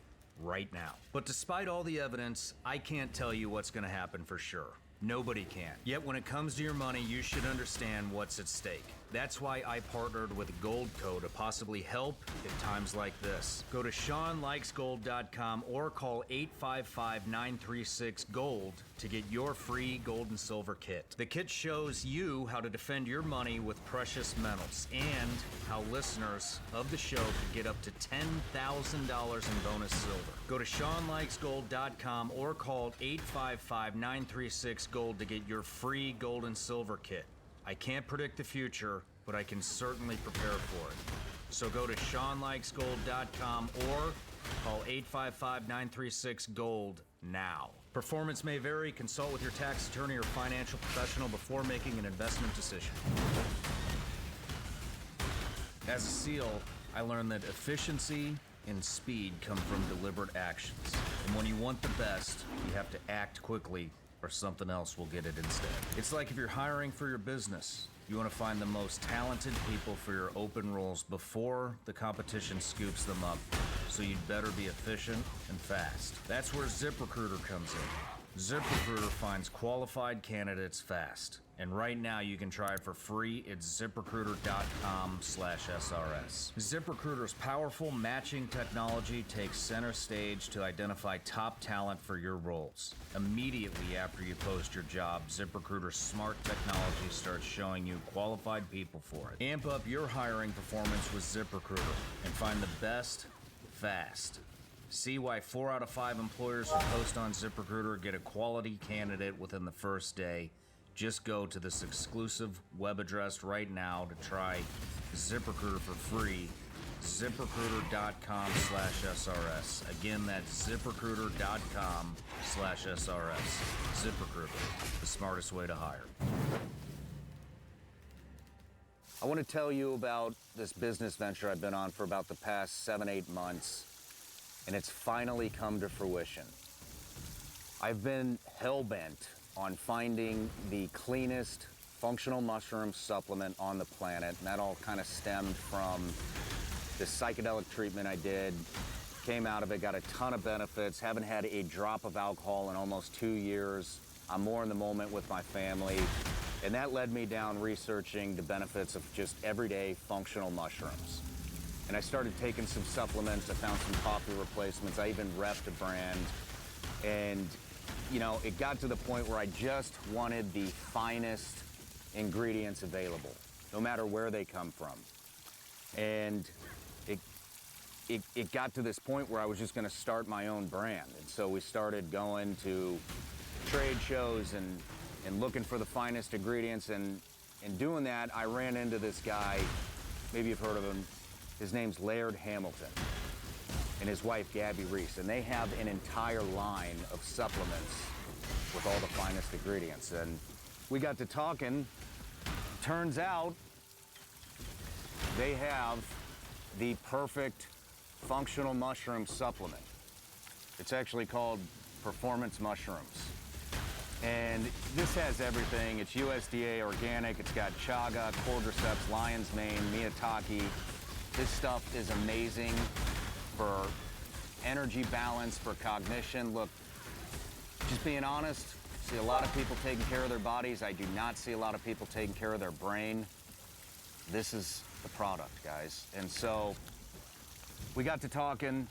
S4: right now. But despite all the evidence, I can't tell you what's going to happen for sure. Nobody can. Yet when it comes to your money, you should understand what's at stake. That's why I partnered with Goldco to possibly help at times like this. Go to SeanLikesGold.com or call 855-936-GOLD to get your free gold and silver kit. The kit shows you how to defend your money with precious metals and how listeners of the show could get up to $10,000 in bonus silver. Go to SeanLikesGold.com or call 855-936-GOLD to get your free gold and silver kit. I can't predict the future, but I can certainly prepare for it. So go to SeanLikesGold.com or call 855-936-GOLD now. Performance may vary. Consult with your tax attorney or financial professional before making an investment decision. As a SEAL, I learned that efficiency and speed come from deliberate actions. And when you want the best, you have to act quickly or something else will get it instead. It's like if you're hiring for your business, you want to find the most talented people for your open roles before the competition scoops them up. So you'd better be efficient and fast. That's where ZipRecruiter comes in. ZipRecruiter finds qualified candidates fast. And right now you can try it for free at ZipRecruiter.com/SRS. ZipRecruiter's powerful matching technology takes center stage to identify top talent for your roles. Immediately after you post your job, ZipRecruiter's smart technology starts showing you qualified people for it. Amp up your hiring performance with ZipRecruiter and find the best fast. See why 4 out of 5 employers who post on ZipRecruiter get a quality candidate within the first day. Just go to this exclusive web address right now to try ZipRecruiter for free. ZipRecruiter.com/SRS. Again, that's ZipRecruiter.com/SRS. ZipRecruiter, the smartest way to hire.
S7: I want to tell you about this business venture I've been on for about the past 7-8 months, and it's finally come to fruition. I've been hell-bent on finding the cleanest functional mushroom supplement on the planet, and that all kind of stemmed from the psychedelic treatment I did. Came out of it, got a ton of benefits, haven't had a drop of alcohol in almost 2 years. I'm more in the moment with my family. And that led me down researching the benefits of just everyday functional mushrooms. And I started taking some supplements. I found some coffee replacements. I even repped a brand. And, you know, it got to the point where I just wanted the finest ingredients available, no matter where they come from. And it got to this point where I was just going to start my own brand. And so we started going to trade shows and looking for the finest ingredients. And in doing that, I ran into this guy, maybe you've heard of him. His name's Laird Hamilton, and his wife, Gabby Reese. And they have an entire line of supplements with all the finest ingredients. And we got to talking. Turns out they have the perfect functional mushroom supplement. It's actually called Performance Mushrooms. And this has everything. It's USDA organic. It's got chaga, cordyceps, lion's mane, maitake. This stuff is amazing for energy balance, for cognition. Look, just being honest, see a lot of people taking care of their bodies. I do not see a lot of people taking care of their brain. This is the product, guys. And so we got to talking,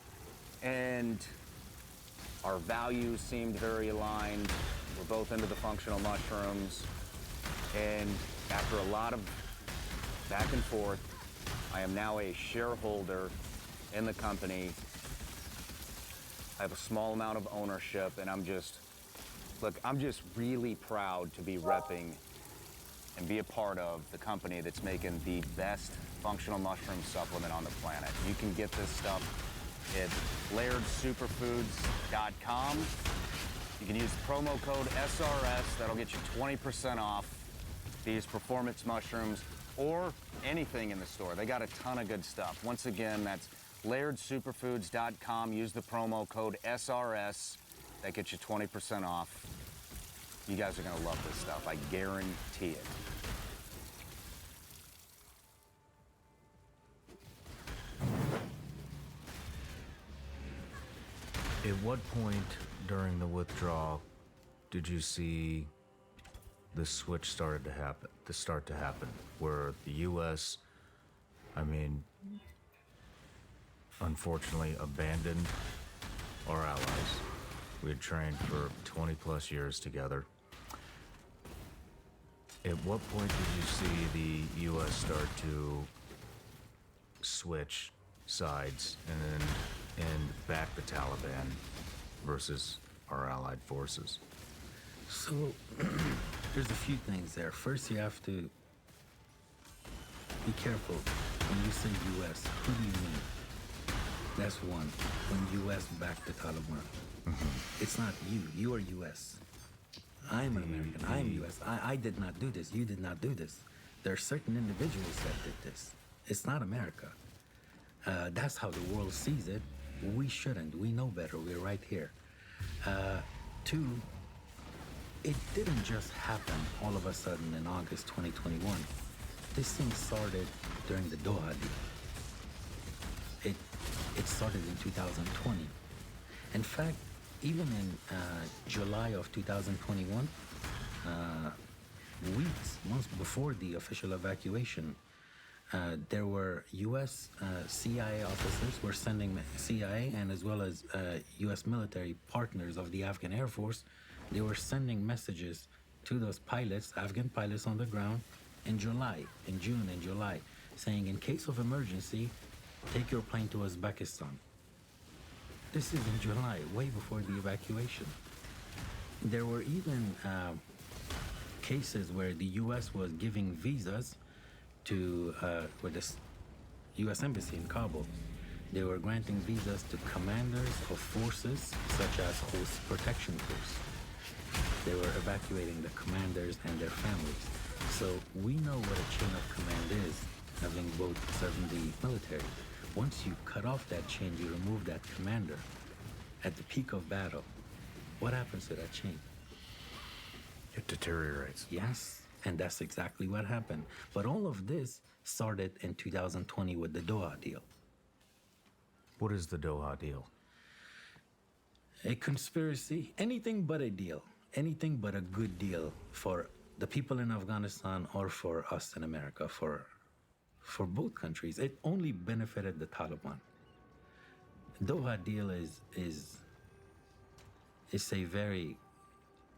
S7: and our values seemed very aligned. We're both into the functional mushrooms. And after a lot of back and forth, I am now a shareholder in the company. I have a small amount of ownership, and I'm just really proud to be repping and be a part of the company that's making the best functional mushroom supplement on the planet. You can get this stuff at lairdsuperfoods.com. You can use the promo code SRS. That'll get you 20% off these performance mushrooms or anything in the store. They got a ton of good stuff. Once again, that's lairdsuperfoods.com. Use the promo code SRS. That gets you 20% off. You guys are gonna love this stuff. I guarantee it.
S6: At what point during the withdrawal did you see the switch start to happen, where the U.S., unfortunately abandoned our allies? We had trained for 20 plus years together. At what point did you see the U.S. start to switch sides and back the Taliban versus our allied forces?
S5: So there's a few things there. First, you have to be careful. When you say U.S., who do you mean? That's one. When U.S. backed the Taliban. Mm-hmm. It's not you. You are U.S. I'm American. I'm U.S. I did not do this. You did not do this. There are certain individuals that did this. It's not America. That's how the world sees it. We shouldn't. We know better. We're right here. Two, it didn't just happen all of a sudden in August 2021. This thing started during the Doha deal. It started in 2020. In fact, even in July of 2021, months before the official evacuation, there were U.S. CIA officers were sending CIA and as well as U.S. military partners of the Afghan Air Force. They were sending messages to those pilots, Afghan pilots on the ground, in June and July, saying, in case of emergency, take your plane to Uzbekistan. This is in July, way before the evacuation. There were even cases where the U.S. was giving visas to with the U.S. Embassy in Kabul. They were granting visas to commanders of forces such as Host Protection Force. They were evacuating the commanders and their families. So we know what a chain of command is, having both served in the military. Once you cut off that chain, you remove that commander at the peak of battle. What happens to that chain?
S6: It deteriorates.
S5: Yes, and that's exactly what happened. But all of this started in 2020 with the Doha deal.
S6: What is the Doha deal?
S5: A conspiracy, anything but a deal, anything but a good deal for the people in Afghanistan or for us in America, for both countries, it only benefited the Taliban. Doha deal is a very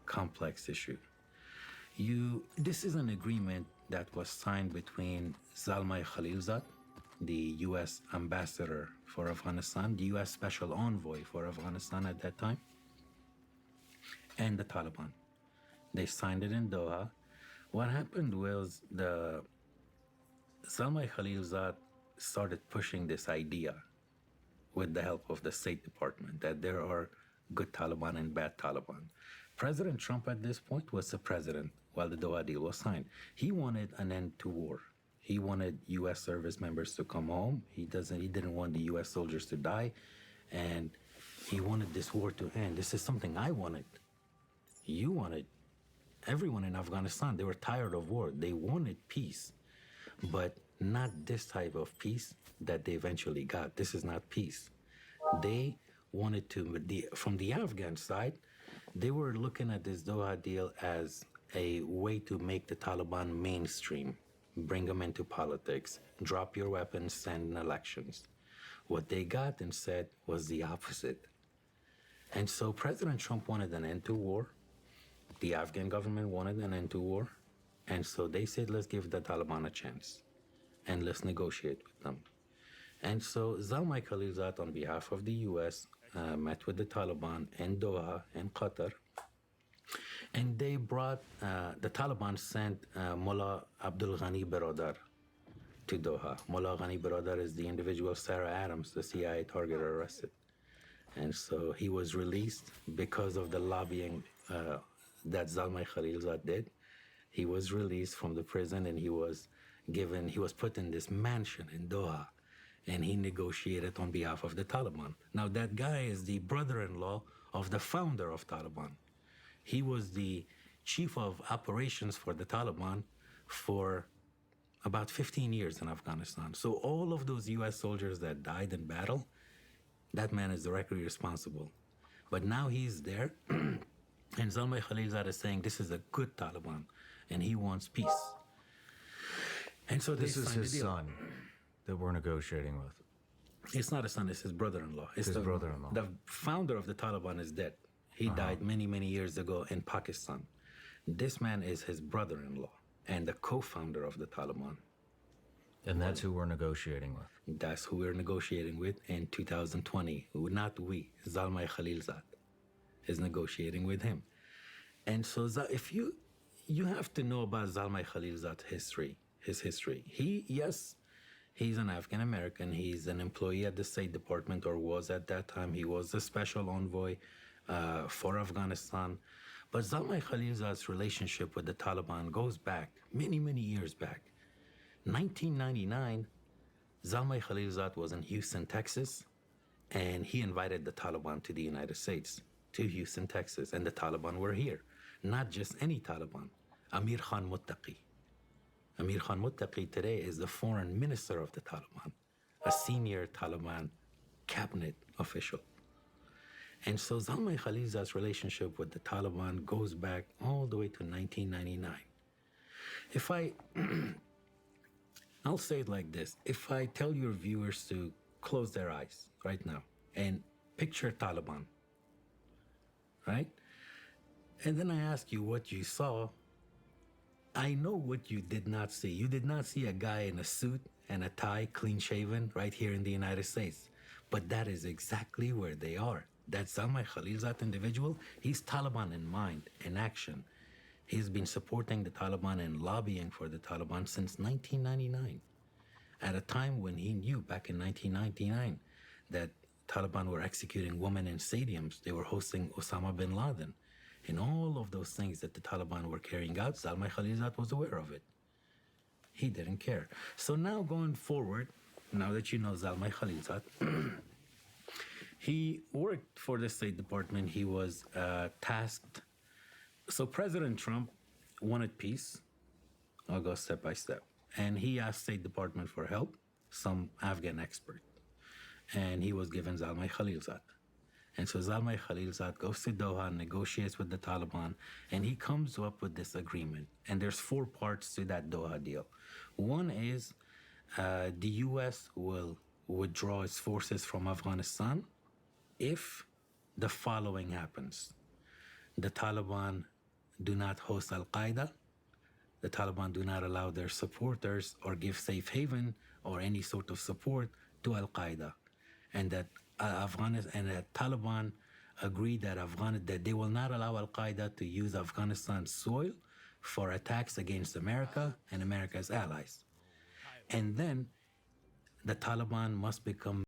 S5: complex issue. This is an agreement that was signed between Zalmay Khalilzad, the U.S. ambassador for Afghanistan, the U.S. special envoy for Afghanistan at that time, and the Taliban. They signed it in Doha. What happened was Zalmay Khalilzad started pushing this idea with the help of the State Department that there are good Taliban and bad Taliban. President Trump at this point was the president while the Doha deal was signed. He wanted an end to war. He wanted U.S. service members to come home. He didn't want the U.S. soldiers to die, and he wanted this war to end. This is something I wanted. You wanted. Everyone in Afghanistan, they were tired of war. They wanted peace, but not this type of peace that they eventually got. This is not peace. They wanted to, from the Afghan side, they were looking at this Doha deal as a way to make the Taliban mainstream, bring them into politics, drop your weapons, send in elections. What they got instead was the opposite. And so President Trump wanted an end to war. The Afghan government wanted an end to war. And so they said, let's give the Taliban a chance and let's negotiate with them. And so Zalmay Khalilzad, on behalf of the U.S., met with the Taliban in Doha, in Qatar. And they brought, the Taliban sent Mullah Abdul Ghani Baradar to Doha. Mullah Ghani Baradar is the individual Sarah Adams, the CIA target, arrested. And so he was released because of the lobbying that Zalmay Khalilzad did. He was released from the prison and he was put in this mansion in Doha, and he negotiated on behalf of the Taliban. Now that guy is the brother-in-law of the founder of Taliban. He was the chief of operations for the Taliban for about 15 years in Afghanistan. So all of those US soldiers that died in battle, that man is directly responsible. But now he's there, and Zalmay Khalilzad is saying this is a good Taliban, and he wants peace. And so
S6: This is
S5: signed
S6: his
S5: a deal.
S6: son that we're negotiating with.
S5: It's not a son, it's his brother-in-law. It's
S6: His brother-in-law.
S5: The founder of the Taliban is dead. He died many, many years ago in Pakistan. This man is his brother-in-law and the co-founder of the Taliban.
S6: And that's who we're negotiating with.
S5: That's who we're negotiating with in 2020. Not we, Zalmay Khalilzad is negotiating with him. And so if you have to know about Zalmay Khalilzad's history, his history. He's an Afghan American. He's an employee at the State Department, or was at that time. He was the special envoy for Afghanistan. But Zalmay Khalilzad's relationship with the Taliban goes back many, many years back. 1999, Zalmay Khalilzad was in Houston, Texas, and he invited the Taliban to the United States, to Houston, Texas, and the Taliban were here. Not just any Taliban, Amir Khan Muttaqi. Amir Khan Muttaqi today is the foreign minister of the Taliban, a senior Taliban cabinet official. And so Zalmay Khalilzad's relationship with the Taliban goes back all the way to 1999. I'll say it like this. If I tell your viewers to close their eyes right now and picture Taliban, right? And then I ask you what you saw, I know what you did not see. You did not see a guy in a suit and a tie, clean shaven, right here in the United States. But that is exactly where they are. That Zalmay Khalilzad individual, he's Taliban in mind, in action. He's been supporting the Taliban and lobbying for the Taliban since 1999. At a time when he knew back in 1999 that Taliban were executing women in stadiums, they were hosting Osama bin Laden. And all of those things that the Taliban were carrying out, Zalmay Khalilzad was aware of it. He didn't care. So now going forward, now that you know Zalmay Khalilzad, he worked for the State Department. He was tasked. So President Trump wanted peace. I'll go step by step. And he asked State Department for help, some Afghan expert. And he was given Zalmay Khalilzad. And so Zalmay Khalilzad goes to Doha, negotiates with the Taliban, and he comes up with this agreement. And there's 4 parts to that Doha deal. One is the U.S. will withdraw its forces from Afghanistan if the following happens. The Taliban do not host Al-Qaeda. The Taliban do not allow their supporters or give safe haven or any sort of support to Al-Qaeda. And that Taliban agreed that they will not allow Al-Qaeda to use Afghanistan's soil for attacks against America and America's allies. And then the Taliban must become